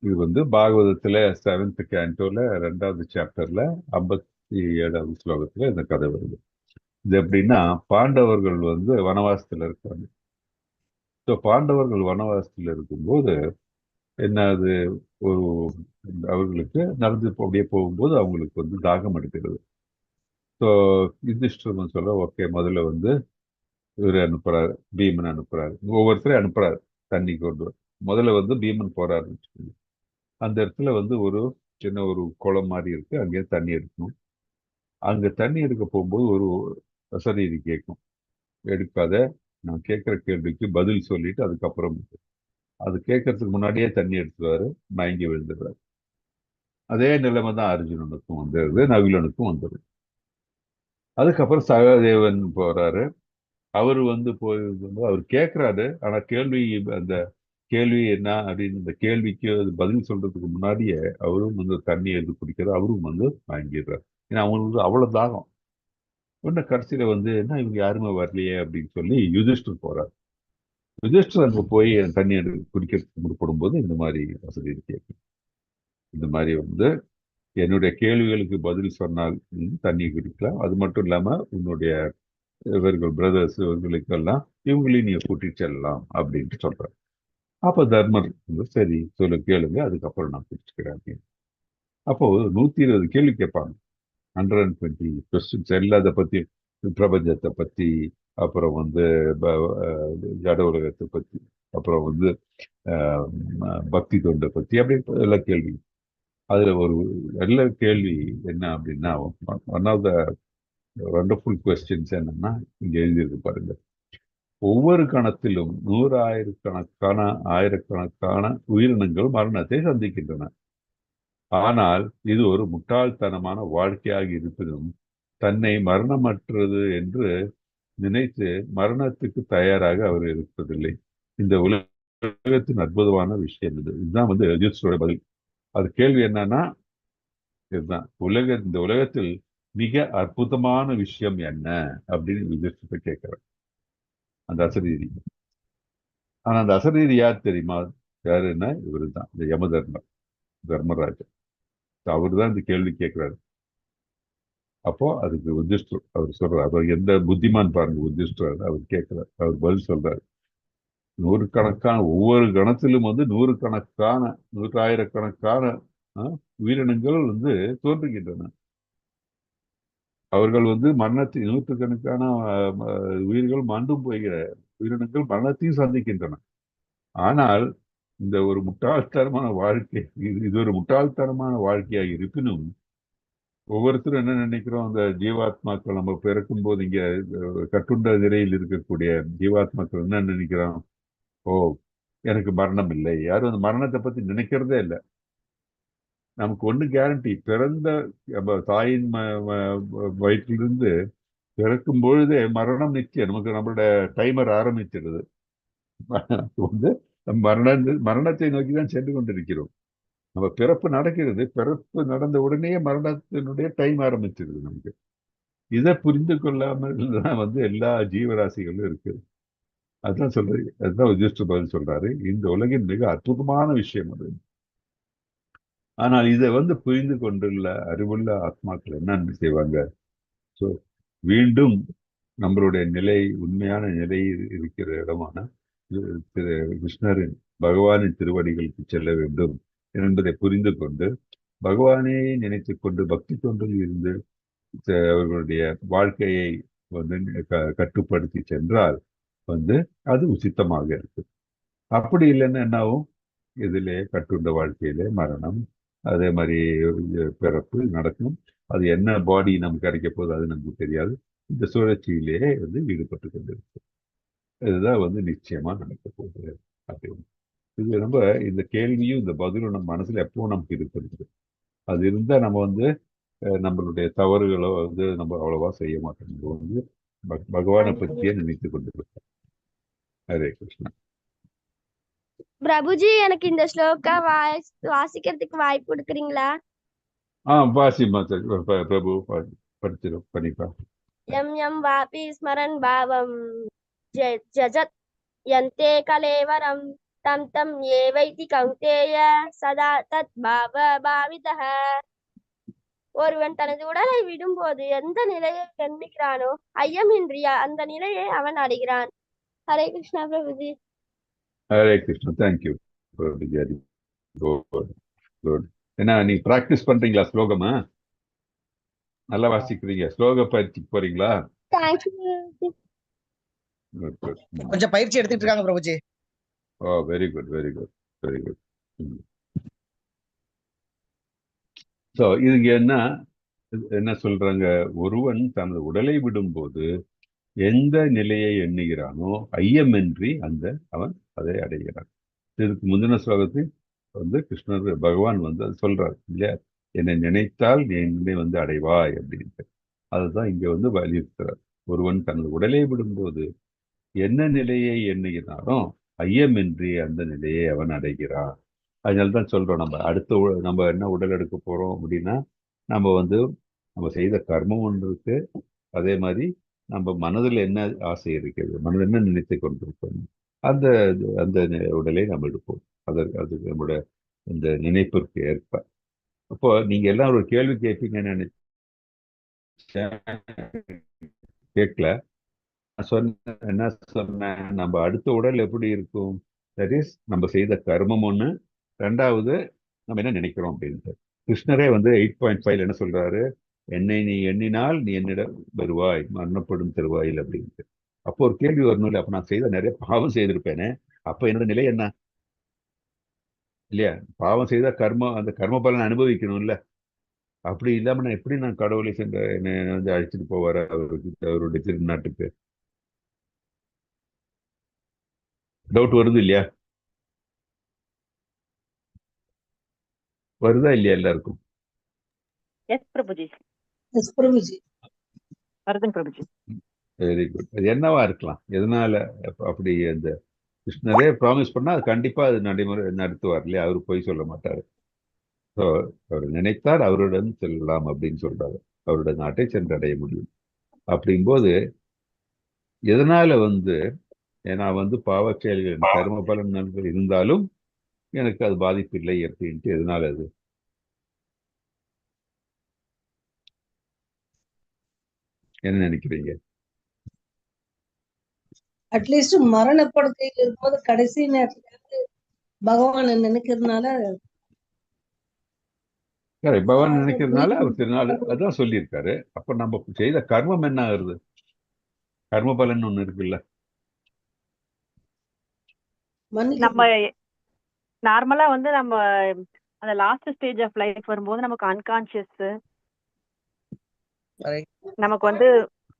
இது பாகவதத்துல 7th cantoல 2வது சாப்டர்ல 57வது ஸ்லோகத்துல இந்த கதை வருது. இது எப்படின்னா, பாண்டவர்கள் வனவாசத்துல இருக்காங்க. ஸோ பாண்டவர்கள் வனவாசத்துல இருக்கும்போது என்ன அது, ஒரு அவர்களுக்கு நடந்து அப்படியே போகும்போது அவங்களுக்கு தாகம் எடுக்கிறது. ஸோ யுதிஷ்டிரன் சொல்ல, ஓகே, முதல்ல இவர் அனுப்புறாரு, பீமன் அனுப்புறாரு, ஒவ்வொருத்தரையும் அனுப்புறாரு தண்ணி கொண்டு. முதல்ல பீமன் போறாருன்னு வச்சுக்கோங்க. அந்த இடத்துல ஒரு சின்ன ஒரு குளம் மாதிரி இருக்கு, அங்கேயே தண்ணி எடுக்கணும். அங்க தண்ணி எடுக்க போகும்போது ஒரு அசரீரி கேட்கும், எடுக்காத, நான் கேட்கிற கேள்விக்கு பதில் சொல்லிட்டு அதுக்கப்புறம் அது கேட்கறதுக்கு முன்னாடியே தண்ணி எடுத்துருவாரு, மயங்கி விழுந்துடுறாரு. அதே நிலைமை தான் அர்ஜுனனுக்கும் வந்துடுது, நகுலனுக்கும் வந்துடுது. அதுக்கப்புறம் சகதேவன் போறாரு. அவர் போய் அவர் கேட்கிறாரு, ஆனா அந்த கேள்வி என்ன அப்படின்னு இந்த கேள்விக்கு பதில் சொல்றதுக்கு முன்னாடியே அவரும் தண்ணி எடுத்து குடிக்கிறார், அவரும் வாங்கிடுறாரு. ஏன்னா அவங்களுக்கு அவ்வளவு தாகம். ஒன்னும் கடைசியில என்ன இவங்க யாருமே வரலையே அப்படின்னு சொல்லி யுதிஷ்டர் போறாரு. யுதிஷ்டர் அங்க போய் தண்ணி எடுத்து குடிக்கிறதுக்கு முற்படும் போது இந்த மாதிரி வசதி கேட்கும். இந்த மாதிரி என்னுடைய கேள்விகளுக்கு பதில் சொன்னால் தண்ணி குடிக்கலாம், அது மட்டும் இல்லாம உன்னுடைய இவர்கள் பிரதர்ஸ் இவர்களுக்கெல்லாம் இவங்களையும் நீங்க கூட்டிட்டு செல்லலாம் அப்படின்ட்டு சொல்றாரு. அப்ப தர்மர் சரி சொல்ல கேளுங்க, அதுக்கப்புறம் நான் பிடிச்சுக்கிறேன். அப்போ 120 கேள்வி கேட்பாங்க, 120 கொஸ்டின்ஸ் எல்லாத பத்தி, பிரபஞ்சத்தை பத்தி, அப்புறம் ஜட உலகத்தை பத்தி, அப்புறம் பக்தி தொண்டை பத்தி, அப்படி எல்லா கேள்வி. அதுல ஒரு நல்ல கேள்வி என்ன அப்படின்னா, one of the wonderful questions என்னன்னா, இங்க எழுதியிருக்கு பாருங்க. ஒவ்வொரு கணத்திலும் ஆயிரக்கணக்கான உயிரினங்கள் மரணத்தை சந்திக்கின்றன. ஆனால் இது ஒரு முட்டாள்தனமான வாழ்க்கையாக இருப்பினும் தன்னை மரணமற்றது என்று நினைத்து மரணத்துக்கு தயாராக அவர் இருப்பதில்லை. இந்த உலகத்தின் அற்புதமான விஷயம் இதுதான் யுதிஷ்டரோட பதில். அது கேள்வி என்னன்னா, இதுதான் இந்த உலகத்தில் மிக அற்புதமான விஷயம் என்ன அப்படின்னு யுதிஷ்டரை கேட்கிறார் அந்த அசரீரி. ஆனா அந்த அசரீரி யார் தெரியுமா? யாருன்னா இவரு தான், இந்த தர்மராஜர். அவரு தான் இந்த கேள்வி கேட்கிறாரு. அப்போ அதுக்கு யுதிஷ்டர் அவர் சொல்றாரு, அவர் எந்த புத்திமான் பாருங்க யுதிஷ்டர், அவர் கேட்கிறார், அவர் பதில் சொல்றாரு. நூறுக்கணக்கான ஒவ்வொரு கணத்திலும் நூறாயிரக்கணக்கான உயிரினங்கள் தோன்றுகின்றன. அவர்கள் மரணத்தை நூற்றுக்கணக்கான உயிர்கள் மாண்டும் போகிற உயிரினங்கள் மரணத்தையும் சந்திக்கின்றன. ஆனால் இந்த ஒரு முட்டாள்தனமான வாழ்க்கை, இது ஒரு முட்டாள்தனமான வாழ்க்கையாக இருப்பினும் ஒவ்வொருத்தரும் என்ன நினைக்கிறோம், அந்த ஜீவாத்மாக்கள் நம்ம பிறக்கும் போது இங்க கட்டுண்ட நிலையில் இருக்கக்கூடிய ஜீவாத்மாக்கள் என்ன நினைக்கிறோம், ஓ எனக்கு மரணம் இல்லை. யாரும் அந்த மரணத்தை பத்தி நினைக்கிறதே இல்லை. நமக்கு ஒண்ணு கேரண்டி, பிறந்த தாயின் வயிற்றிலிருந்து பிறக்கும் பொழுதே மரணம் நிச்சயம். நமக்கு நம்மளோட டைமர் ஆரம்பிச்சிடுது. மரணத்தை நோக்கிதான் சென்று கொண்டிருக்கிறோம். நம்ம பிறப்பு நடக்கிறது, பிறப்பு நடந்த உடனே மரணத்தினுடைய டைம் ஆரம்பிச்சிருது நமக்கு. இதை புரிந்து கொள்ளாமல் தான் எல்லா ஜீவராசிகளும் இருக்குது. அதுதான் சொல்றாரு, அதுதான் யுதிஷ்டர் பதில் சொல்றாரு, இந்த உலகின் மிக அற்புதமான விஷயம் அது. ஆனால் இதை புரிந்து கொண்டுள்ள அறிவுள்ள ஆத்மாக்கள் என்ன செய்வாங்க? ஸோ மீண்டும் நம்மளுடைய நிலை, உண்மையான நிலை இருக்கிற இடமான திரு கிருஷ்ணரின் பகவானின் திருவடிகளுக்கு செல்ல வேண்டும் என்பதை புரிந்து கொண்டு பகவானை நினைத்துக் கொண்டு பக்தி தொண்டில் இருந்து அவர்களுடைய வாழ்க்கையை வந்து கட்டுப்படுத்தி சென்றால் வந்து அது உசித்தமாக இருக்கு. அப்படி இல்லைன்னா என்னாவும் இதிலே கட்டுண்ட வாழ்க்கையிலே மரணம், அதே மாதிரி பிறப்பு நடக்கும். அது என்ன பாடி நமக்கு கிடைக்க போகுது அது நமக்கு தெரியாது. இந்த சுழற்சியிலேயே வந்து ஈடுபட்டு கொண்டிருக்கு. இதுதான் வந்து நிச்சயமா நடக்க போகுது அப்படின்னு. இது ரொம்ப இந்த கேள்வியும் இந்த பதிலும் நம்ம மனசுல எப்பவும் நமக்கு இருக்கிறது. அது இருந்தா நம்ம வந்து நம்மளுடைய தவறுகளோ வந்து நம்ம அவ்வளவா செய்ய மாட்டோம். நம்ம வந்து பகவானை பற்றியே நினைத்து கொண்டிருக்கோம். ஹரே கிருஷ்ணா.
பிரபுஜி, எனக்கு இந்த ஸ்லோகா வாசிக்கிறதுக்கு வாய்ப்பு கொடுக்குறீங்களா?
வாசி மாதா பிரபு படிச்சிடும் பண்ணிப்பா.
யம் யம் வாபி ஸ்மரன் பாவம் ஜஜத் யந்தே கலேவரம் தம் தம் ஏவைதி கௌந்தேய சதா தத் பாவ பாவிதஹ. ஒருவன் தனது உடலை விடும்போது எந்த நிலையை எண்ணுகிறானோ ஐயமின்றியா அந்த நிலையை அவன் அடைகிறான். ஹரே கிருஷ்ணா பிரபுஜி.
ஹரே கிருஷ்ணா. தேங்க்யூ பிரபுஜி. குட். ஏன்னா நீ பிராக்டிஸ் பண்றீங்களா ஸ்லோகமா? நல்லா வாசிக்கிறீங்க. ஸ்லோக பயிற்சிக்கு போறீங்களா?
தேங்க்யூ.
கொஞ்சம் பயிற்சி எடுத்துட்டு இருக்காங்க Prabhuji.
Oh, very good, very good, very good. So இதுக்கு என்ன சொல்றாங்க? ஒருவன் தனது உடலை விடும்போது எந்த நிலையை எண்ணுகிறானோ ஐயமின்றி அவன் அதை அடைகிறான். இதுக்கு முந்தின ஸ்லோகத்தில் வந்து கிருஷ்ணர் பகவான் வந்து அது சொல்றாரு இல்லையா? என்னை நினைத்தால் நீ என்னை வந்து அடைவாய் அப்படின்ட்டு. அதுதான் இங்க வந்து வலியுறுத்துறார். ஒருவன் தனது உடலை விடும்போது என்ன நிலையை எண்ணுகிறானோ ஐயமின்றி அந்த நிலையை அவன் அடைகிறான். அதனால்தான் சொல்றோம், நம்ம என்ன உடல் எடுக்க போறோம் அப்படின்னா நம்ம வந்து நம்ம செய்த கர்மம் ஒன்று இருக்கு. அதே மாதிரி நம்ம மனதில் என்ன ஆசை இருக்கிறது, மனதில் என்ன நினைத்து கொண்டிருக்கோம், அந்த அந்த உடலை நம்ம எடுப்போம். அது நம்மளோட இந்த நினைப்பிற்கு ஏற்ப. அப்போ நீங்க எல்லாம் ஒரு கேள்வி கேட்பீங்கன்னு நினைச்சேன், கேட்கல. என்ன சொன்னேன், நம்ம அடுத்த உடல் எப்படி இருக்கும்? தட் இஸ் நம்ம செய்த கர்மம் ஒண்ணு, ரெண்டாவது நம்ம என்ன நினைக்கிறோம் அப்படின்ட்டு. கிருஷ்ணரே வந்து 8.5 என்ன சொல்றாரு? என்னை நீ எண்ணினால் நீ என்னிடம் வருவாய், மரணப்படும் தருவாயில் அப்படின்ட்டு. அப்போ ஒரு கேள்வி வரணும் இல்லை? அப்ப நான் நிறைய பாவம் செய்திருப்பேனே, அப்ப என்னோட நிலை என்ன இல்லையா? பாவம் செய்தா அந்த கர்ம பலனை அனுபவிக்கணும் இல்ல? அப்படி இல்லாம நான் எப்படி கடவுளை சென்ற என்னை வந்து அழைச்சிட்டு போவாரு அவருடைய திருநாட்டுக்கு? டவுட் வருது இல்லையா? வருதா இல்லையா எல்லாருக்கும்?
எஸ் பிரபுஜி.
எஸ் பிரபுஜி.
வருதுங்க பிரபுஜி.
Very good. அது என்னவா இருக்கலாம்? எதனால அப்படி அந்த கிருஷ்ணரே ப்ராமிஸ் பண்ணா அது கண்டிப்பா அது நடைமுறை நடத்துவார் இல்லையா? அவரு போய் சொல்ல மாட்டாரு. ஸோ அவர் நினைத்தார் அவருடன் செல்லலாம் அப்படின்னு சொல்றாரு. அவருடைய நாட்டை சென்றடைய முடியும். அப்படிங்கும்போது எதனால வந்து ஏன்னா வந்து பாவ செயல்கள் கர்ம பலன்கள் இருந்தாலும் எனக்கு அது பாதிப்பு இல்லை அப்படின்ட்டு எதனால அது? என்ன நினைக்கிறீங்க?
அட்லீஸ்ட் மரணப்படுக்கையில் இருக்கும்போது கடைசி நேரத்துல பகவானை நினைக்கிறதுனால
பகவான் நினைக்கிறதுனால அவர் திருநாள் அதான் சொல்லியிருக்காரு. அப்ப நம்ம செய்த கர்மம் என்ன ஆகுது? கர்ம பலன் ஒண்ணு இருக்குல்ல.
நம்ம நார்மலா வந்து நம்ம அந்த லாஸ்ட் ஸ்டேஜ் ஆஃப் லைஃப் வரும்போது நமக்கு அன்கான்சியஸ், நமக்கு வந்து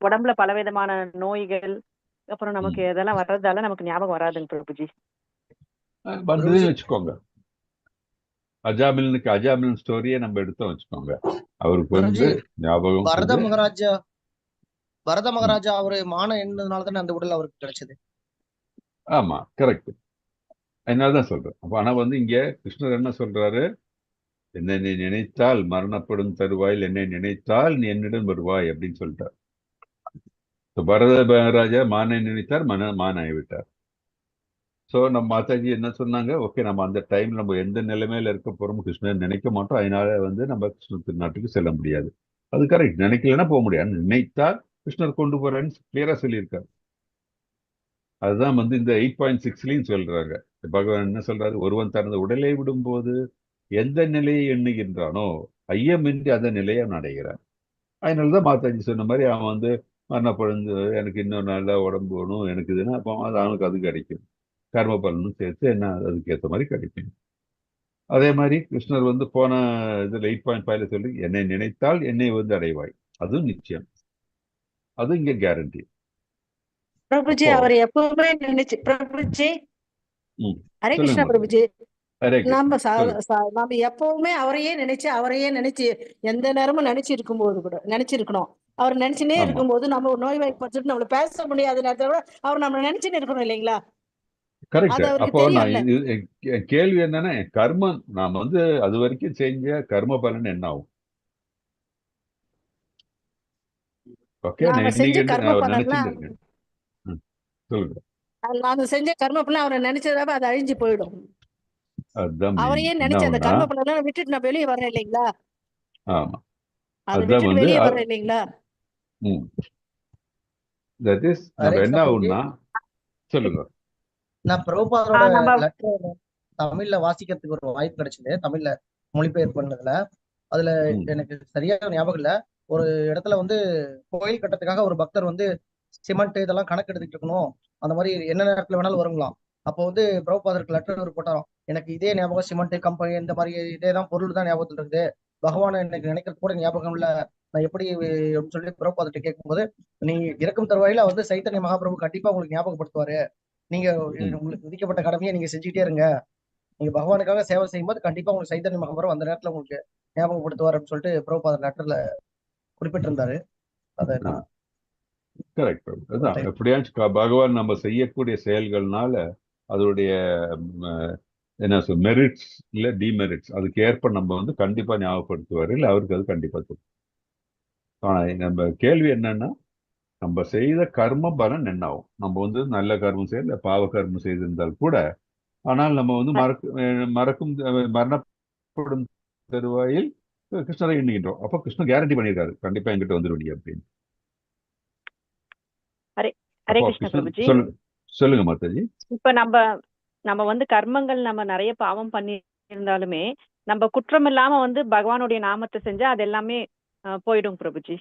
உடம்புல பலவிதமான நோய்கள், அப்புறம் நமக்கு இதெல்லாம் வர்றதால நமக்கு ஞாபகம் வராதுங்க பிரபுஜி.
வந்ததுன்னு வச்சுக்கோங்க. அஜாமிலன் ஸ்டோரியை நம்ம எடுத்தோம் வச்சுக்கோங்க. அவருக்கு வந்து ஞாபகம்
பரத மகாராஜா அவரு மானம் என்னதுனாலதானே அந்த உடல் அவருக்கு கிடைச்சது.
ஆமா, கரெக்ட். அதனாலதான் சொல்றேன். அப்ப ஆனா வந்து இங்க கிருஷ்ணர் என்ன சொல்றாரு? என்னை நீ நினைத்தால் மரணப்படும் தருவாயில் என்னை நினைத்தால் நீ என்னிடம் வருவாய் அப்படின்னு சொல்லிட்டார். பரத மகாராஜா மானை நினைத்தார், மான் ஆகிவிட்டார். ஸோ நம்ம மாதாஜி என்ன சொன்னாங்க? ஓகே, நம்ம அந்த டைம் நம்ம எந்த நிலைமையில இருக்க போறோம் கிருஷ்ணர் நினைக்க மாட்டோம். அதனால வந்து நம்ம கிருஷ்ண திருநாட்டுக்கு செல்ல முடியாது. அது கரெக்ட். நினைக்கலன்னா போக முடியாது. நினைத்தால் கிருஷ்ணர் கொண்டு போறேன்னு கிளியரா சொல்லியிருக்காரு. அதுதான் வந்து இந்த 8.6லயும் சொல்றாங்க. பகவான் என்ன சொல்றாரு? ஒருவன் தனது உடலை விடும்போது எந்த நிலையை எண்ணுகின்றானோ ஐயமின்றி அந்த நிலையை அவன் அடைகிறான். அதனாலதான் மாதாஜி சொன்ன மாதிரி அவன் வந்து மரணப்பழந்து எனக்கு இன்னும் நல்ல உடம்பு வேணும் எனக்கு இதுன்னா அப்போ அது அவனுக்கு அது கிடைக்கும். கர்ம பலனும் சேர்த்து என்ன அதுக்கு ஏற்ற மாதிரி கிடைக்கும். அதே மாதிரி கிருஷ்ணர் வந்து போன இதுல 8.5 சொல்லி என்னை நினைத்தால் என்னை வந்து அடைவாய், அதுவும் நிச்சயம், அது இங்க கேரண்டி.
பிரபுஜி
அப்போ
அவர் எப்பவுமே நினைச்சு பிரபுஜி
ம்
ஹரே
சொல்லுங்க
கிருஷ்ணா
மாதாஜி.
பிரபுஜி
ஹரே
நம்ம
கிருஷ்ணா சொல்லுங்க.
நம்ம எப்பவுமே அவரையே நினைச்சு எந்த நேரமும் நினைச்சு இருக்கும்போது கூட நினைச்சிருக்கணும். அவர் நினைச்சுனே
ஆமா,
இருக்கும்போது நம்ம ஒரு நோய்வாய்ப்பட்டு நம்மள பேச முடியாத நேரத்துல கூட அவர் நம்மள நினைச்சுன்னு இருக்கணும் இல்லைங்களா?
கரெக்ட்.
அது அவருக்கு
அப்போ நான்
தெரியும்ல.
என் கேள்வி என்னன்னா, என் கர்மம் நாம் வந்து அது வரைக்கும் செஞ்ச கர்ம பலன் என்ன ஆகும்? ஓகே, நான்
நாம செஞ்ச
இன்னைக்கு
கர்ம
அவர்
பலன்லாம்
நினைச்சுட்டு இருக்கேன். ம், சொல்லுங்க.
நாம செஞ்ச கர்ம பலன் அவரை நினைச்சதாவே அது அழிஞ்சு போயிடும்.
அதுதான் மெயின்.
அவரையே
என்ன
நினைச்சு அந்த
ஆகும்னா,
கர்ம பலனை விட்டுட்டு நான் வெளியே வர்றேன் இல்லைங்களா?
ஆமா,
அதை
அதுதான்
விட்டுட்டு
வந்து
வெளியே வர்றேன் இல்லைங்களா?
தட் இஸ்
ஹரே
நம்ம என்ன
கிருஷ்ணா பிரபுஜி.
ஆகும்னா, சொல்லுங்க.
நான் பிரபுபாதரோட
நம்ம
லெட்டர் தமிழ்ல வாசிக்கிறதுக்கு ஒரு வாய்ப்பு கிடைச்சது, தமிழ்ல மொழிபெயர்ப்பு பண்ணதுல. அதுல
ம்,
எனக்கு சரியா ஞாபகம் இல்ல. ஒரு இடத்துல வந்து கோயில் கட்டத்துக்காக ஒரு பக்தர் வந்து சிமெண்ட் இதெல்லாம் கணக்கு எடுத்துட்டு இருக்கணும், அந்த மாதிரி என்ன நேரத்துல வேணாலும் வருங்களாம். அப்போ வந்து பிரபுபாதருக்கு லெட்டர் போட்டாராம், எனக்கு இதே ஞாபகம், சிமெண்ட் கம்பெனி இந்த மாதிரி இதே தான் பொருள் தான் ஞாபகத்துல இருக்குது, பகவானை எனக்கு நினைக்கிறது கூட ஞாபகம் இல்ல, நான் எப்படி அப்படின்னு சொல்லி பிரபுபாதர்கிட்ட கேட்கும்போது, நீ இறக்கும் தருவாயில வந்து சைத்தன்ய மகாபிரபு கண்டிப்பா உங்களுக்கு ஞாபகப்படுத்துவாரு, நீங்க
ம்.
உங்களுக்கு விதிக்கப்பட்ட கடமையை நீங்க செஞ்சுட்டே இருங்க, நீங்க பகவானுக்காக சேவை செய்யும்போது கண்டிப்பா உங்களுக்கு சைத்தன்ய மகாபிரபு அந்த நேரத்துல உங்களுக்கு ஞாபகப்படுத்துவார் அப்படின்னு சொல்லிட்டு பிரபுபாதர் லெட்டர்ல குறிப்பிட்டிருந்தாரு. அதை
கரெக்ட். அதான் எப்படியாச்சும் பகவான் நம்ம செய்யக்கூடிய செயல்கள்னால அதோடைய ம், என்ன சொல் மெரிட்ஸ் இல்ல டிமெரிட்ஸ் அதுக்கு ஏற்ப நம்ம வந்து கண்டிப்பா ஞாபகப்படுத்துவார், இல்லை அவருக்கு அது கண்டிப்பா தெரியும். ஆனா நம்ம கேள்வி என்னன்னா, நம்ம செய்த கர்ம பலன் என்ன ஆகும்? நம்ம வந்து நல்ல கர்மம் செய்ய இல்லை பாவ கர்மம் செய்திருந்தால் கூட, ஆனால் நம்ம வந்து மரணப்படும் தருவாயில் கிருஷ்ணரை எண்ணுகின்றோம். அப்போ கிருஷ்ணன் கேரண்டி பண்ணியிருக்காரு, கண்டிப்பா என்கிட்ட வந்துருவீங்க அப்படின்னு.
ஹரே ஹரே
அப்போ
கிருஷ்ண
கிருஷ்ணன்
பிரபுஜி.
சொல்லுங்க மாதாஜி.
இப்ப நம்ம நம்ம வந்து கர்மங்கள் நம்ம நிறைய பாவம் பண்ணி இருந்தாலுமே நம்ம குற்றம் இல்லாம வந்து பகவானுடைய நாமத்தை செஞ்சா அது எல்லாமே போயிடும் பிரபுஜி.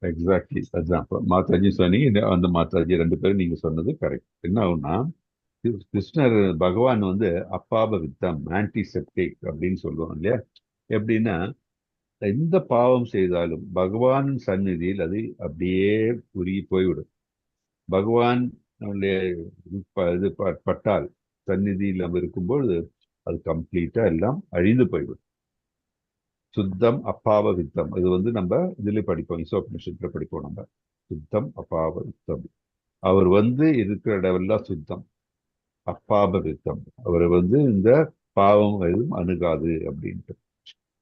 எக்ஸாக்ட்லி, அதுதான். இப்போ மாதாஜி சொன்னீங்க, அந்த மாதாஜி ரெண்டு பேரும் நீங்க சொன்னது கரெக்ட். என்ன ஆகும்னா, கிருஷ்ணர் பகவான் வந்து அப்பாப வித்தம் ஆன்டிசெப்டிக் அப்படின்னு சொல்லுவோம் இல்லையா? எப்படின்னா, எந்த பாவம் செய்தாலும் பகவான் சந்நிதியில் அது அப்படியே உருகி போய்விடும். பகவான் நம்முடைய இது பட்டால் சந்நிதியில் நம்ம இருக்கும்பொழுது அது கம்ப்ளீட்டா எல்லாம் அழிந்து போய்விடும். சுத்தம் அப்பாவ வித்தம், இது வந்து நம்ம இதுல படிப்போம், ஈசோபனிஷத்துல படிப்போம் நம்ம. சுத்தம் அப்பாவ வித்தம், அவர் வந்து இருக்கிற இடமெல்லாம் சுத்தம், அப்பாப வித்தம், அவர் வந்து இந்த பாவம் எதுவும் அணுகாது அப்படின்ட்டு.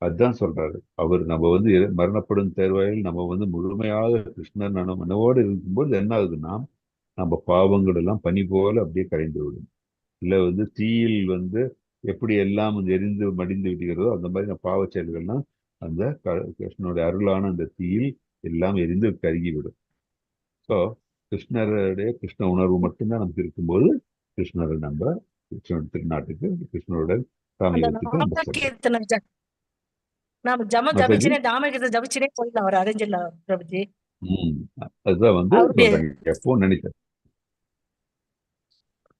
அதுதான் சொல்றாரு அவர். நம்ம வந்து மரணப்படும் தேர்வாயில் நம்ம வந்து முழுமையாக கிருஷ்ணன் மனவோடு இருக்கும்போது என்ன ஆகுதுன்னா, நம்ம பாவங்கள் எல்லாம் பனி போல அப்படியே கரைந்து விடும். இல்லை வந்து தீயில் வந்து எப்படி எல்லாம் வந்து எரிந்து மடிந்து விடுகிறதோ அந்த மாதிரி நம்ம பாவ செயல்கள்லாம் அந்த கிருஷ்ணனுடைய அருளான அந்த தீயில் எல்லாம் எரிந்து கருகிவிடும். ஸோ கிருஷ்ணருடைய கிருஷ்ண உணர்வு மட்டும்தான் நமக்கு இருக்கும்போது கிருஷ்ணரை நம்ம கிருஷ்ணன் திருநாட்டுக்கு கிருஷ்ணருடன்
அந்த
சாமியத்துக்கு நம்ம
நாம
செல்றோம்.
கீர்த்தனை நாம
மாதாஜி,
ஜபிச்சுனே நாம கீர்த்தனை ஜபிச்சுனே போயிடலாம், அவர் அடைஞ்சிடலாம் பிரபுஜி.
அதுதான் வந்து
அவருடைய
சொல்றேன், எப்பவும் நினைச்சேன்.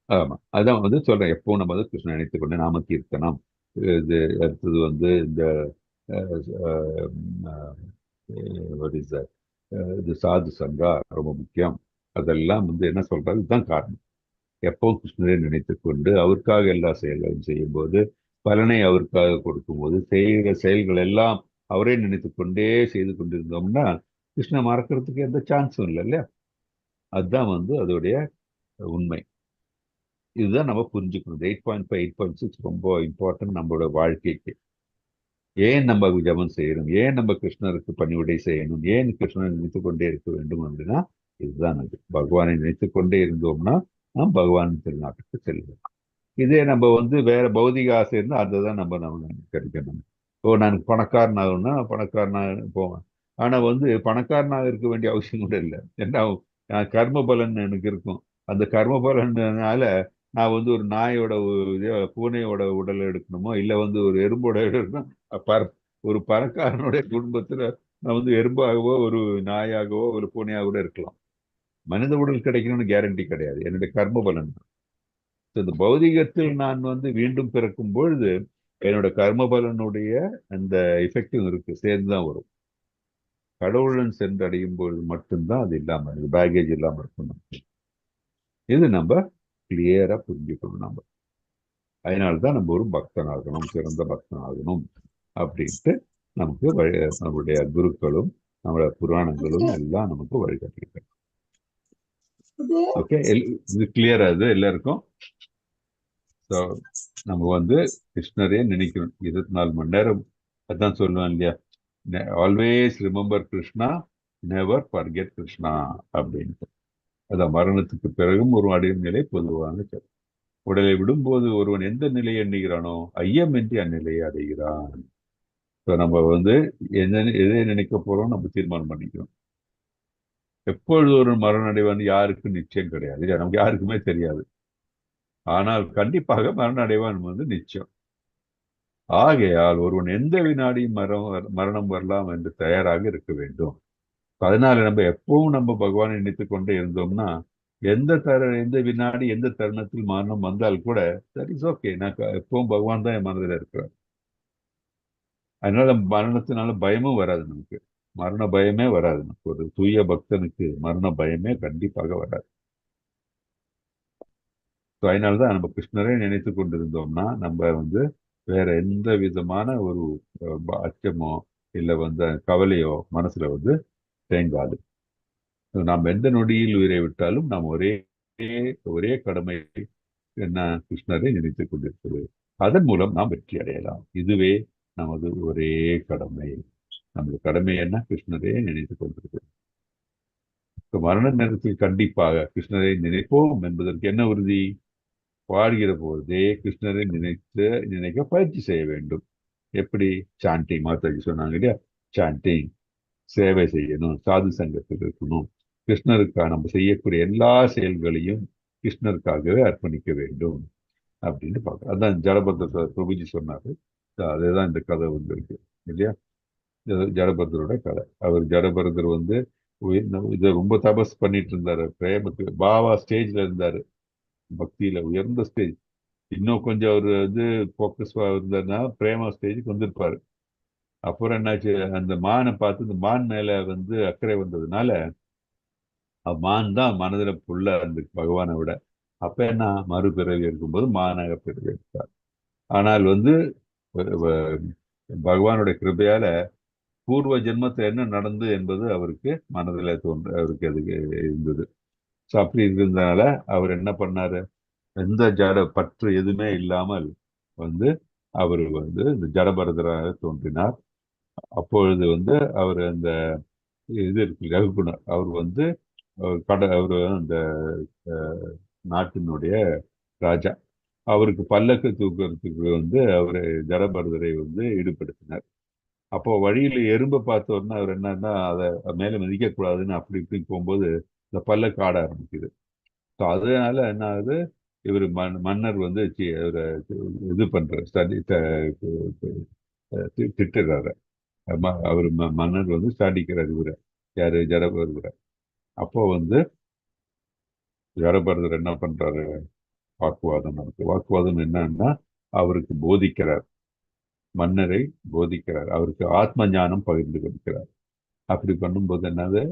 ஆமா, அதான் வந்து சொல்றேன், எப்பவும் நம்ம வந்து கிருஷ்ணன் நினைத்துக் கொண்டு நாம கீர்த்தனம், இது அடுத்தது வந்து இந்த what is that? இது சாது சங்கா ரொம்ப முக்கியம். அதெல்லாம் வந்து என்ன சொல்றாரு, இதுதான் காரணம். எப்பவும் கிருஷ்ணரை நினைத்துக் கொண்டு அவருக்காக எல்லா செயல்களையும் செய்யும்போது, பலனை அவருக்காக கொடுக்கும்போது, செய்கிற செயல்கள் எல்லாம் அவரே நினைத்துக் கொண்டே செய்து கொண்டிருந்தோம்னா கிருஷ்ணனை மறக்கிறதுக்கு எந்த சான்ஸும் இல்லை இல்லையா? அதுதான் வந்து அதோடைய உண்மை. இதுதான் நம்ம புரிஞ்சுக்கணும். 8.5 8.6 ரொம்ப இம்பார்ட்டன்ட் நம்மளோட வாழ்க்கைக்கு. ஏன் நம்ம ஜபம் செய்யணும், ஏன் நம்ம கிருஷ்ணருக்கு பணிவிடை செய்யணும், ஏன் கிருஷ்ணனை நினைத்துக் கொண்டே இருக்க வேண்டும் அப்படின்னா இதுதான். அது பகவானை நினைத்துக் கொண்டே இருந்தோம்னா நாம் பகவான் திருநாட்டுக்கு செல்வோம். இதே நம்ம வந்து வேற பௌதிக ஆசை இருந்தால் அதுதான் நம்ம கிடைக்கணும். ஓ, நான் பணக்காரன் ஆகணும்னா பணக்காரனாக போவேன். ஆனா வந்து பணக்காரனாக இருக்க வேண்டிய அவசியம் கூட இல்லை. ஏன்னா கர்ம பலன் எனக்கு இருக்கும். அந்த கர்ம பலனால நான் வந்து ஒரு நாயோட பூனையோட உடலை எடுக்கணுமோ இல்லை வந்து ஒரு எறும்போட எடுக்கணும். ஒரு பணக்காரனுடைய குடும்பத்துல நான் வந்து எறும்பாகவோ ஒரு நாயாகவோ ஒரு பூனையாக கூட இருக்கலாம். மனித உடல் கிடைக்கணும்னு கேரண்டி கிடையாது. என்னுடைய கர்ம பலன் தான். இந்த பௌதிகத்தில் நான் வந்து மீண்டும் பிறக்கும் பொழுது என்னோட கர்ம பலனுடைய அந்த எஃபெக்டிவ் இருக்கு, சேர்ந்துதான் வரும். கடவுளுடன் சென்றடையும் பொழுது மட்டும்தான் அது இல்லாம இருக்கு, பேகேஜ் இல்லாம இருக்கணும். இது நம்ம கிளியரா புரிஞ்சுக்கணும். நம்ம அதனால்தான் நம்ம ஒரு பக்தன் ஆகணும், சிறந்த பக்தன் ஆகணும் அப்படின்ட்டு நமக்கு நம்மளுடைய குருக்களும் நம்மளுடைய புராணங்களும் எல்லாம் நமக்கு வழிகாட்டியிருக்காங்க.
இது
ஓகே, இது கிளியரா இது எல்லாருக்கும். ஸோ நம்ம வந்து கிருஷ்ணரே நினைக்கணும் 24 மணி நேரம். அதான் சொல்லுவேன் இல்லையா, always remember Krishna, never forget Krishna அப்படின்ட்டு. அதான் மரணத்துக்கு பிறகும் ஒரு அடையும் நிலை பொதுவான கருத்து. உடலை விடும்போது ஒருவன் எந்த நிலையை எண்ணுகிறானோ ஐயமின்றி அந்நிலையை அடைகிறான். ஸோ நம்ம வந்து எதை நினைக்க போறோம் நம்ம தீர்மானம் பண்ணிக்கிறோம். எப்பொழுது ஒரு மரணம் அடைவான்னு யாருக்கும் நிச்சயம் கிடையாது இல்லையா, நமக்கு யாருக்குமே தெரியாது. ஆனால் கண்டிப்பாக மரணம் அடைவான் வந்து நிச்சயம். ஆகையால் ஒருவன் எந்த வினாடியும் மரணம் வரலாம் என்று தயாராக இருக்க வேண்டும். அதனால நம்ம எப்பவும் நம்ம பகவானை நினைத்துக் கொண்டே இருந்தோம்னா எந்த வினாடி எந்த தருணத்தில் மரணம் வந்தால் கூட தட் இஸ் ஓகே, நான் எப்பவும் பகவான் தான் என் மனதில் இருக்கிறேன். அதனால மரணத்தினால பயமும் வராது, நமக்கு மரண பயமே வராது. நமக்கு ஒரு தூய பக்தனுக்கு மரண பயமே கண்டிப்பாக வராது. அதனால்தான் நம்ம கிருஷ்ணரை நினைத்து கொண்டிருந்தோம்னா நம்ம வந்து வேற எந்த விதமான ஒரு அச்சமோ இல்லை வந்து கவலையோ மனசுல வந்து தேங்காது. நாம் எந்த நொடியில் உயிரை விட்டாலும் நாம் ஒரே கடமை என்ன, கிருஷ்ணரை நினைத்துக் கொண்டிருக்கிறது. அதன் மூலம் நாம் வெற்றி அடையலாம். இதுவே நமது ஒரே கடமை. நமது கடமை என்ன, கிருஷ்ணரை நினைத்துக் கொண்டிருக்கிறது. மரண நேரத்தில் கண்டிப்பாக கிருஷ்ணரை நினைப்போம் என்பதற்கு என்ன உறுதி? வாழ்கிற போதே கிருஷ்ணரை நினைக்க பயிற்சி செய்ய வேண்டும். எப்படி? சாண்டிங், மாதாஜி சொன்னாங்க இல்லையா, சாண்டிங், சேவை செய்யணும், சாது சங்கத்தில் இருக்கணும், கிருஷ்ணருக்காக நம்ம செய்யக்கூடிய எல்லா செயல்களையும் கிருஷ்ணருக்காகவே அர்ப்பணிக்க வேண்டும் அப்படின்னு பார்க்க. அதான் ஜடபத்ர பிரபுஜி சொன்னாரு. அதுதான் இந்த கதை வந்து இருக்கு இல்லையா, ஜடபத்ரோட கதை. ஜடபரதர் வந்து இதை ரொம்ப தபஸ் பண்ணிட்டு இருந்தாரு, பிரேமத்துக்கு. பாபா ஸ்டேஜ்ல இருந்தாரு, பக்தியில உயர்ந்த ஸ்டேஜ். இன்னும் கொஞ்சம் அவர் வந்து போக்கஸ் இருந்தாருன்னா பிரேம ஸ்டேஜுக்கு வந்திருப்பாரு. அப்புறம் என்னாச்சு, அந்த மானை பார்த்து இந்த மான் மேல வந்து அக்கறை வந்ததுனால மான் தான் மனதில் புள்ள அந்த பகவானை விட. அப்ப என்ன, மறுபிறவி இருக்கும்போது மானாக பிறவி எடுத்தார். ஆனால் வந்து பகவானுடைய கிருபையால பூர்வ ஜென்மத்தில் என்ன நடந்தது என்பது அவருக்கு மனதில் அவருக்கு அதுக்கு இருந்தது. ஸோ அப்படி இருந்ததுனால அவர் என்ன பண்ணாரு, எந்த ஜட பற்று எதுவுமே இல்லாமல் வந்து அவர் வந்து இந்த ஜடபரதராக தோன்றினார். அப்பொழுது வந்து அவர் அந்த இது இருக்கு ரகுகுணர், அவர் வந்து அவர் அந்த நாட்டினுடைய ராஜா. அவருக்கு பல்லக்கு தூக்குறதுக்கு வந்து அவர் ஜடபரதரை வந்து ஈடுபடுத்தினார். அப்போ வழியில் எறும்பை பார்த்தோன்னா அவர் என்னன்னா அதை மேலே மிதிக்கக்கூடாதுன்னு அப்படி இப்படி போகும்போது இந்த பல்லக்கு ஆட ஆரம்பிக்குது. ஸோ அதனால என்ன ஆகுது, இவர் மன்னர் வந்து அவரை இது பண்றாரு, திட்டுறாரு. அவர் மன்னர் வந்து ஸ்டாடிக்கிறார் இவரை, யாரு, ஜடபரதரை. அப்போ வந்து ஜடபரதர் என்ன பண்றாரு, வாக்குவாதம் நடக்கு. வாக்குவாதம் என்னன்னா அவருக்கு போதிக்கிறார், மன்னரை போதிக்கிறார், அவருக்கு ஆத்ம ஞானம் பகிர்ந்து கொடுக்கிறார். அப்படி பண்ணும்போது என்னது,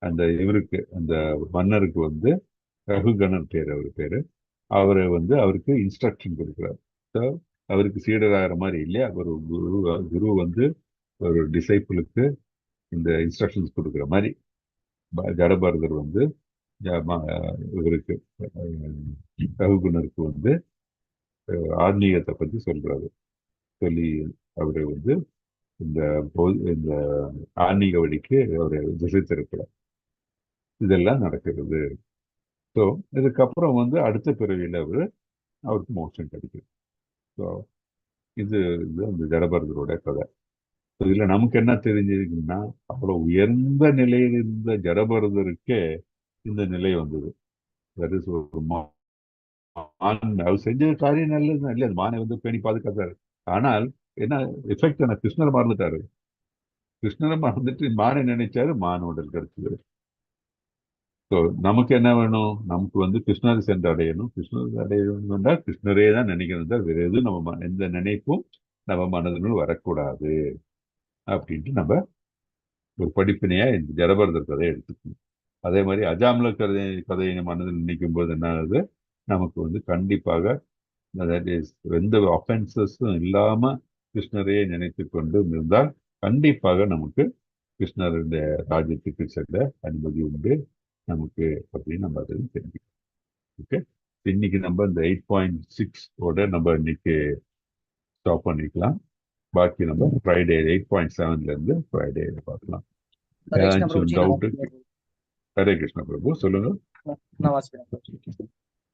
அந்த இவருக்கு அந்த மன்னருக்கு வந்து ரகுகணன் பேர், அவர் பேரு. அவரை வந்து அவருக்கு இன்ஸ்ட்ரக்ஷன் கொடுக்கிறார். ஸோ அவருக்கு சீடராகிற மாதிரி இல்லையா, ஒரு குரு வந்து ஒரு டிசைபிளுக்கு இந்த இன்ஸ்ட்ரக்ஷன்ஸ் கொடுக்குற மாதிரி ஜடபரதர் வந்து இவருக்கு ரகுகுணருக்கு வந்து ஆன்மீகத்தை பற்றி சொல்றாரு. சொல்லி அவரை வந்து இந்த ஆன்மீக வழிக்கு அவரை திசை திருப்புறார். இதெல்லாம் நடக்கிறது. ஸோ இதுக்கப்புறம் வந்து அடுத்த பிறவியில் அவருக்கு மோட்சம் கிடைக்குது. ஸோ இது அந்த ஜடபரதரோட கதை. இதுல நமக்கு என்ன தெரிஞ்சிருக்குன்னா, அவ்வளவு உயர்ந்த நிலையில் இருந்த ஜடபரதருக்கே இந்த நிலை வந்தது. தட் இஸ் ஒரு அவர் செஞ்ச காரியம் நல்லதுதான் இல்லையா, மானை வந்து பேணி பாதுகாத்தாரு. ஆனால் என்ன எஃபெக்ட், என்ன கிருஷ்ணரை மறந்துட்டாரு. கிருஷ்ணரை மறந்துட்டு மானை நினைச்சாரு, மானோட கிடைச்சது. ஸோ நமக்கு என்ன வேணும், நமக்கு வந்து கிருஷ்ணரை சென்று அடையணும். கிருஷ்ணரை அடையணும் என்றால் கிருஷ்ணரே தான் நினைக்கணும் தான், வேற எதுவும் நம்ம எந்த நினைப்பும் நம்ம மனதினுள் வரக்கூடாது அப்படின்ட்டு நம்ம ஒரு படிப்பினையா இந்த ஜடபரதர் கதையை எடுத்துக்கணும். அதே மாதிரி அஜாமல கதையை மனதில் நினைக்கும் போது என்ன ஆகுது, நமக்கு வந்து கண்டிப்பாக எந்த அஃபென்சஸும் இல்லாம கிருஷ்ணரையே நினைத்து கொண்டு இருந்தால் கண்டிப்பாக நமக்கு கிருஷ்ணருடைய ராஜ்யத்துக்கு செல்ல அனுமதி உண்டு நமக்கு அப்படின்னு நம்ம அதில் தெரிஞ்சுக்கணும். ஓகே, இன்னைக்கு நம்ம இந்த 8.6 நம்ம இன்னைக்கு ஸ்டாப் பண்ணிக்கலாம். பாக்கி நம்ம ஃப்ரைடே 8.7 இருந்து ஃப்ரைடே பார்க்கலாம். ஏதாச்சும் டவுட்? ஹரே கிருஷ்ண பிரபு, சொல்லுங்க.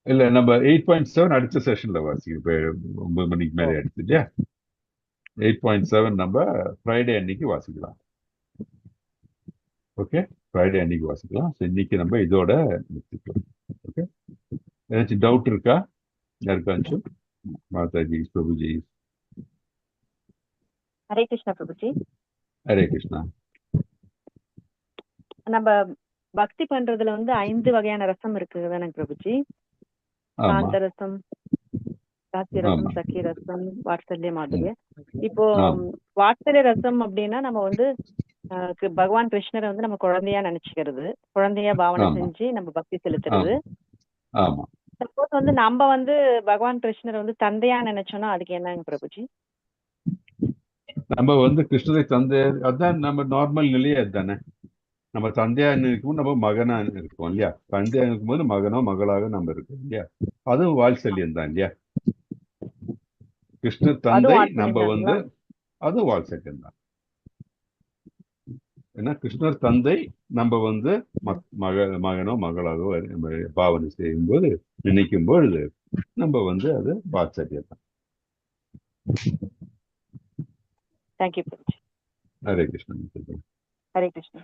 இல்ல நம்ம 8.7 அடுத்த செஷன்ல வாசிக்கும். இப்போ 9 மணிக்கு மேலே ஆயிடுச்சு இல்லையா? 8.7 நம்ம ஃப்ரைடே அன்னைக்கு வாசிக்கலாம். ஓகே, ஃப்ரைடே அன்னைக்கு வாசிக்கலாம். இன்னைக்கு நம்ம இதோட நிறுத்திக்கலாம். ஓகே, ஏதாச்சும் டவுட் இருக்கா யாருக்காச்சும்? மாதாஜி, பிரபுஜி.
ஹரே கிருஷ்ணா பிரபுஜி.
ஹரே கிருஷ்ணா.
நம்ம பக்தி பண்றதுல வந்து 5 வகையான ரசம் இருக்குது தானே பிரபுஜி? சாந்த ரசம், சாட்சி ரசம், சக்கி ரசம், வாத்சல்ய மாதுரிய. இப்போ வாத்சல்ய ரசம் அப்படின்னா நம்ம வந்து பகவான் கிருஷ்ணரை வந்து நம்ம குழந்தையா நினைச்சுக்கிறது, குழந்தையா பாவனை செஞ்சு நம்ம பக்தி செலுத்துறது. சப்போஸ் வந்து நம்ம வந்து பகவான் கிருஷ்ணரை வந்து தந்தையா நினைச்சோம்னா அதுக்கு என்னங்க பிரபுஜி?
நம்ம வந்து கிருஷ்ணரை தந்தை, அதான் நம்ம நார்மல் நிலையே அதுதானே. நம்ம தந்தையா இருக்கும், நம்ம மகனா இருக்கோம் இல்லையா? தந்தையா இருக்கும்போது மகனோ மகளாக நம்ம இருக்கோம் இல்லையா? அதுவும் வாத்சல்யம் தான் இல்லையா? கிருஷ்ண தந்தை நம்ம வந்து அதுவும் வாத்சல்யம் தான். ஏன்னா கிருஷ்ணர் தந்தை நம்ம வந்து மகனோ மகளாகவோ பாவனை செய்யும் போது நினைக்கும் பொழுது நம்ம வந்து அது வாத்சல்யம் தான்.
தேங்க்யூ பிரபுஜி.
ஹரே கிருஷ்ணன்.
ஹரே கிருஷ்ணா.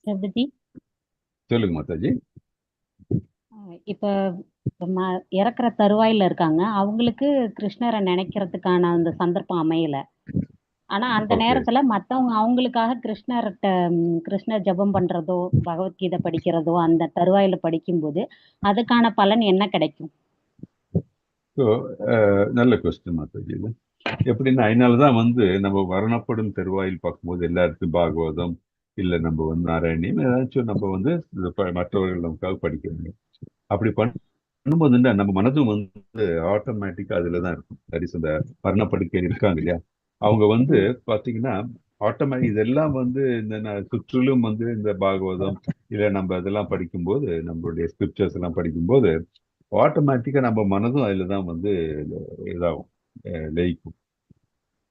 பிரபுஜி
சொல்லுங்க மாதாஜி.
இப்ப இறக்குற தருவாயில இருக்காங்க, அவங்களுக்கு கிருஷ்ணரை நினைக்கிறதுக்கான அந்த சந்தர்ப்பம் அமையல. ஆனா அந்த நேரத்துல மத்தவங்க அவங்களுக்காக கிருஷ்ணர் ஜபம் பண்றதோ பகவத்கீதை படிக்கிறதோ அந்த தருவாயில படிக்கும்போது அதுக்கான பலன் என்ன கிடைக்கும்?
நல்ல கொஸ்டின் மாதாஜி. எப்படின்னா அதனாலதான் வந்து நம்ம வர்ணப்படும் தருவாயில் பார்க்கும்போது எல்லாருக்கும் பாகவதம் இல்ல நம்ம வந்து நாராயணியம் ஏதாச்சும் நம்ம வந்து மற்றவர்கள் நமக்காக படிக்க முடியும். அப்படி பண்ணும்போது நம்ம மனதும் வந்து ஆட்டோமேட்டிக்கா அதுலதான் இருக்கும். தரிசு அந்த வர்ணப்படுக்கை இருக்காங்க இல்லையா, அவங்க வந்து பாத்தீங்கன்னா ஆட்டோமேட்டிக் இதெல்லாம் வந்து இந்த சுற்றிலும் வந்து இந்த பாகவதம் இல்ல நம்ம இதெல்லாம் படிக்கும்போது நம்மளுடைய ஸ்கிரிப்சர்ஸ் எல்லாம் படிக்கும்போது ஆட்டோமேட்டிக்கா நம்ம மனதும் அதுலதான் வந்து இதாகும், லயிக்கும்.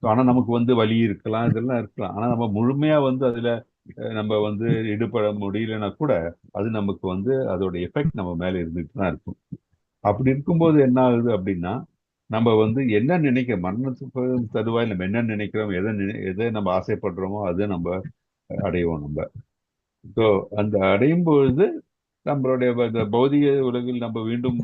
ஆனா நமக்கு வந்து வலி இருக்கலாம், இதெல்லாம் இருக்கலாம். ஆனா நம்ம முழுமையா வந்து அதுல நம்ம வந்து ஈடுபட முடியலன்னா கூட அது நமக்கு வந்து அதோட எஃபெக்ட் நம்ம மேல இருந்துட்டு தான் இருக்கும். அப்படி இருக்கும்போது என்ன ஆகுது அப்படின்னா, நம்ம வந்து என்ன நினைக்க மரணத்துக்கு தருவாய் நம்ம என்ன நினைக்கிறோம், எதை நம்ம ஆசைப்படுறோமோ அதை நம்ம அடைவோம். நம்ம ஸோ அந்த அடையும் பொழுது நம்மளுடைய பௌதிக உலகில் நம்ம மீண்டும்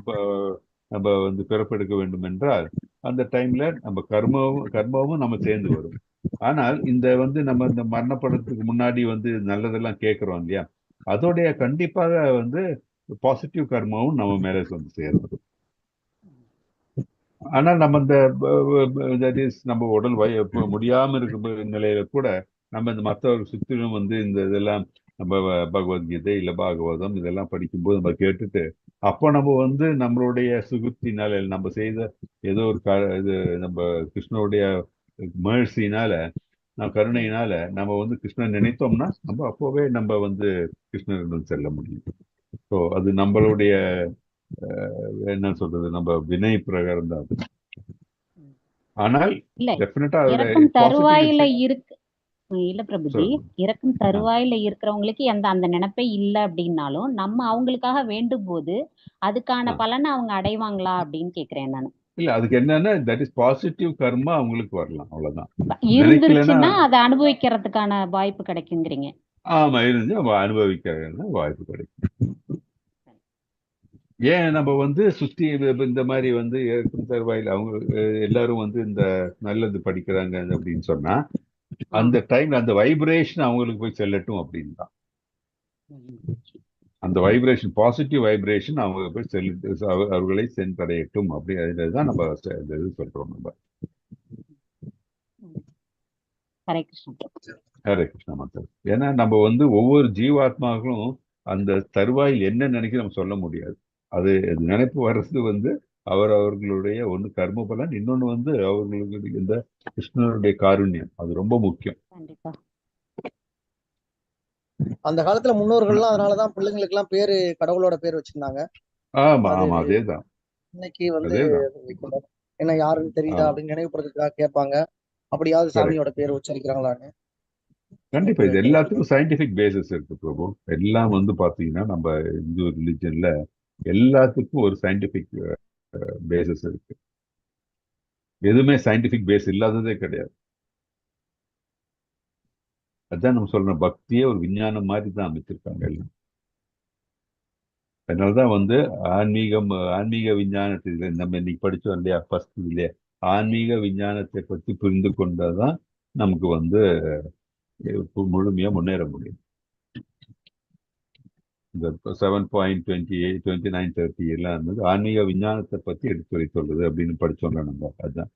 நம்ம வந்து பிறப்பெடுக்க வேண்டும் என்றால் அந்த டைம்ல நம்ம கர்மாவும் நம்ம சேர்ந்து வரும். ஆனால் இந்த வந்து நம்ம இந்த மரணப்படத்துக்கு முன்னாடி வந்து நல்லதெல்லாம் கேட்கிறோம் இல்லையா, அதோடைய கண்டிப்பாக வந்து பாசிட்டிவ் கர்மாவும் நம்ம மேலே வந்து சேரும். ஆனால் நம்ம இந்த நம்ம உடல் முடியாம இருக்கும் நிலையில கூட நம்ம இந்த மற்றவர்கள் சுற்றிலும் வந்து இந்த இதெல்லாம் நம்ம பகவத்கீதை இல்ல பாகவதம் இதெல்லாம் படிக்கும்போது நம்ம கேட்டுட்டு அப்போ நம்ம வந்து நம்மளுடைய சுகுத்தினால நம்ம செய்த ஏதோ ஒரு இது நம்ம கிருஷ்ணனுடைய மகிழ்ச்சியினால நம்ம கருணையினால நம்ம வந்து கிருஷ்ணன் நினைத்தோம்னா நம்ம அப்போவே நம்ம வந்து கிருஷ்ணரிடம் செல்ல முடியும். ஸோ அது நம்மளுடைய என்ன சொல்றது, நம்ம வினை பிரகாரம் தான். ஆனால்
இறக்கும் தருவாயில இருக்கு இல்ல பிரபுஜி, இறக்கும் தருவாயில இருக்கிறவங்களுக்கு அந்த நினைப்பே இல்லை அப்படின்னாலும் நம்ம அவங்களுக்காக வேண்டும் போது அதுக்கான பலனை அவங்க அடைவாங்களா அப்படின்னு கேக்குறேன் நான்.
இல்ல அதுக்கு என்னன்னா தட் இஸ் பாசிட்டிவ் கர்மா அவங்களுக்கு வரலாம், அவ்வளவுதான்.
இருந்துருச்சுன்னா அதை அனுபவிக்கிறதுக்கான வாய்ப்பு கிடைக்குங்கிறீங்க? ஆமா,
இருந்து அனுபவிக்க வாய்ப்பு கிடைக்கும். ஏன் நம்ம வந்து சுத்தி இந்த மாதிரி வந்து இறக்கும் தருவாயில் அவங்க எல்லாரும் வந்து இந்த நல்லது படிக்கிறாங்க அப்படின்னு சொன்னா அந்த டைம்ல அந்த வைப்ரேஷன் அவங்களுக்கு போய் செல்லட்டும் அப்படின்னு தான். அந்த வைப்ரேஷன், பாசிட்டிவ் வைப்ரேஷன் அவங்க போய் அவர்களை சென்றடையட்டும் அப்படிதான் நம்ம இது சொல்றோம். நம்ம
ஹரே கிருஷ்ணா.
ஹரே கிருஷ்ணா மாதா. ஏன்னா நம்ம வந்து ஒவ்வொரு ஜீவாத்மாக்களும் அந்த தருவாயில் என்ன நினைக்க நம்ம சொல்ல முடியாது. அது நினைப்பு வர்றது வந்து அவர்களுடைய ஒண்ணு கர்ம பலன், இன்னொன்னு வந்து அவர்களுக்கு இந்த கிருஷ்ணனுடைய காருண்யம். அது ரொம்ப முக்கியம்.
கண்டிப்பா.
அந்த காலத்துல முன்னோர்கள்லாம் அதனாலதான் பிள்ளைங்களுக்கு எல்லாம் பேரு கடவுளோட பேர் வச்சிருந்தாங்க.
ஆமா ஆமா, அதேதான்.
இன்னைக்கு வந்து
அதேதான்.
என்ன யாருன்னு தெரியுதா அப்படின்னு நினைவுபடுத்துறதுக்காக கேட்பாங்க, அப்படியாவது சாமியோட பேர் உச்சரிக்கிறாங்களான்னு.
கண்டிப்பா இது எல்லாத்துக்கும் சயின்டிபிக் பேசிஸ் இருக்கு பிரபு. எல்லாம் வந்து பாத்தீங்கன்னா நம்ம இந்து ரிலிஜன்ல எல்லாத்துக்கும் ஒரு சயின்டிபிக் பேசிஸ் இருக்கு. எதுவுமே சயின்டிபிக் பேஸ் இல்லாததே கிடையாது. அதான் நம்ம சொல்றோம், பக்தியே ஒரு விஞ்ஞானம் மாதிரி தான் அமைச்சிருக்காங்க எல்லாம். அதனாலதான் வந்து ஆன்மீக விஞ்ஞானத்தை நம்ம இன்னைக்கு படிச்சோம் இல்லையா, ஃபர்ஸ்ட் இல்லையா, ஆன்மீக விஞ்ஞானத்தை பத்தி புரிந்து கொண்டாதான் நமக்கு வந்து முழுமையா முன்னேற முடியும். இந்த 7.28 2930 எல்லாம் இருந்தது ஆன்மீக விஞ்ஞானத்தை பத்தி எடுத்துரைத்துள்ளது அப்படின்னு படிச்சோம்ல நம்ம. அதுதான்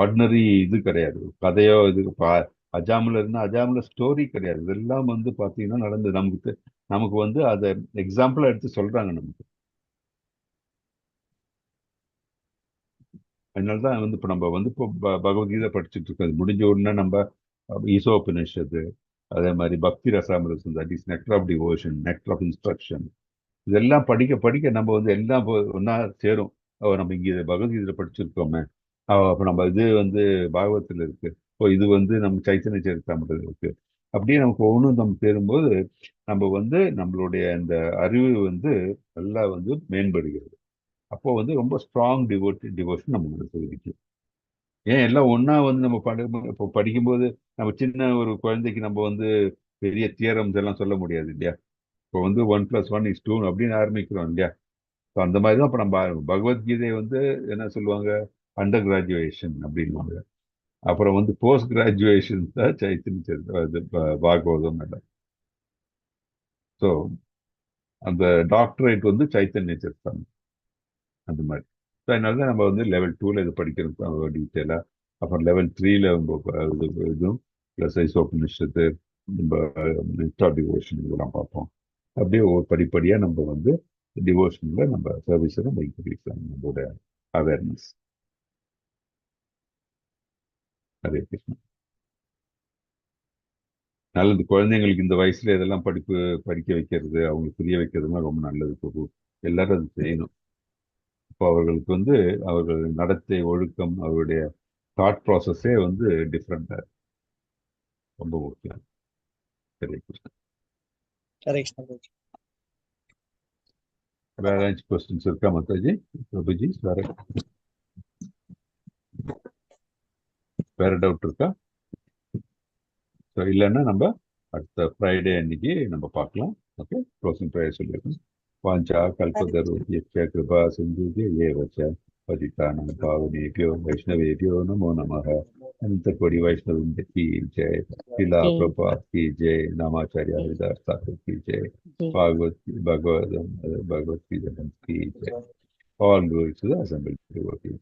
ஆர்டினரி இது கிடையாது, கதையோ இது அஜாமில் இருந்தா அஜாமில் ஸ்டோரி கிடையாது. இதெல்லாம் வந்து பாத்தீங்கன்னா நடந்து நமக்கு வந்து அதை எக்ஸாம்பிளா எடுத்து சொல்றாங்க நமக்கு. அதனாலதான் வந்து இப்போ நம்ம வந்து இப்போ பகவத்கீதை படிச்சுட்டு இருக்கோம். முடிஞ்ச உடனே நம்ம ஈசோபனிஷத்து, அதே மாதிரி Bhakti Rasamritam, that is nectar of devotion, nectar of instruction, இதெல்லாம் படிக்க படிக்க நம்ம வந்து எல்லாம் ஒன்னா சேரும். நம்ம இங்க பகவத்கீதையில படிச்சிருக்கோமே, அப்போ நம்ம இது வந்து பாகவத்தில் இருக்கு, இப்போ இது வந்து நம்ம சைத்தன்ய சரிதாமிரத்தில் இருக்கு, அப்படியே நமக்கு ஒவ்வொன்றும் நம்ம சேரும்போது நம்ம வந்து நம்மளுடைய அந்த அறிவு வந்து நல்லா வந்து மேம்படுகிறது. அப்போ வந்து ரொம்ப ஸ்ட்ராங் டிவோஷன் நம்ம மனசு. ஏன் எல்லாம் ஒன்னா வந்து நம்ம இப்போ படிக்கும்போது நம்ம சின்ன ஒரு குழந்தைக்கு நம்ம வந்து பெரிய தியரம்ஸ் எல்லாம் சொல்ல முடியாது இல்லையா. இப்போ வந்து 1+1=2 அப்படின்னு ஆரம்பிக்கிறோம் இல்லையா. ஸோ அந்த மாதிரி தான் இப்போ நம்ம பகவத்கீதை வந்து என்ன சொல்லுவாங்க, அண்டர் கிராஜுவேஷன் அப்படின்வாங்க. அப்புறம் வந்து போஸ்ட் கிராஜுவேஷன் தான் சைத்தன்ய பாகவதம். ஸோ அந்த டாக்டரேட் வந்து சைத்தன்ய சரிதாமிரதம் அந்த மாதிரி. ஸோ அதனால தான் நம்ம வந்து லெவல் 2ல இது படிக்கிறோம் டீட்டெயிலாக. அப்புறம் லெவல் 3ல இதுவும் ப்ளஸ் ஐசோபனிஷத்து, நம்ம டிவோஷன் இதெல்லாம் பார்ப்போம். அப்படியே ஒவ்வொரு படிப்படியாக நம்ம வந்து டிவோஷனில் நம்ம சர்வீஸை நம்ம இன்க்ரீஸ் பண்ணணும், நம்மளோட அவேர்னஸ். ஹரே கிருஷ்ணா. நல்லது, குழந்தைங்களுக்கு இந்த வயசுல இதெல்லாம் படிக்க வைக்கிறது, அவங்களுக்கு புரிய வைக்கிறதுலாம் ரொம்ப நல்லது பிரபு. எல்லாரும் அது செய்யணும். இப்போ அவர்களுக்கு வந்து அவர்கள் நடத்தை, ஒழுக்கம், அவருடைய தாட் ப்ராசஸே வந்து டிஃப்ரெண்டா ரொம்ப முக்கியம். ஹரே கிருஷ்ணா.
ஹரே கிருஷ்ணா.
வேற ஏதாச்சும் கொஸ்டின்ஸ் இருக்கா மாதாஜி, பிரபுஜி? வேற டவுட் இருக்கா? இல்லைன்னா நம்ம அடுத்த ஃப்ரைடே அன்னைக்கு நம்ம பார்க்கலாம். ஓகே, க்ளோசிங் ப்ரேயர் சொல்லியிருக்கோம். வாஞ்சா கல்பதருத்ய கிருபா சிந்துஜ்ய ஏவச்ச பதிதானம் பாவனேபியோ வைஷ்ணவேபியோ நமோ நமः. अनंत कोटि वैष्णव की जय, शिला प्रभुपाद की जय, नामाचार्य हरिदास ठाकुर की जय, भगवत की जय, all glory to the assembled devotees.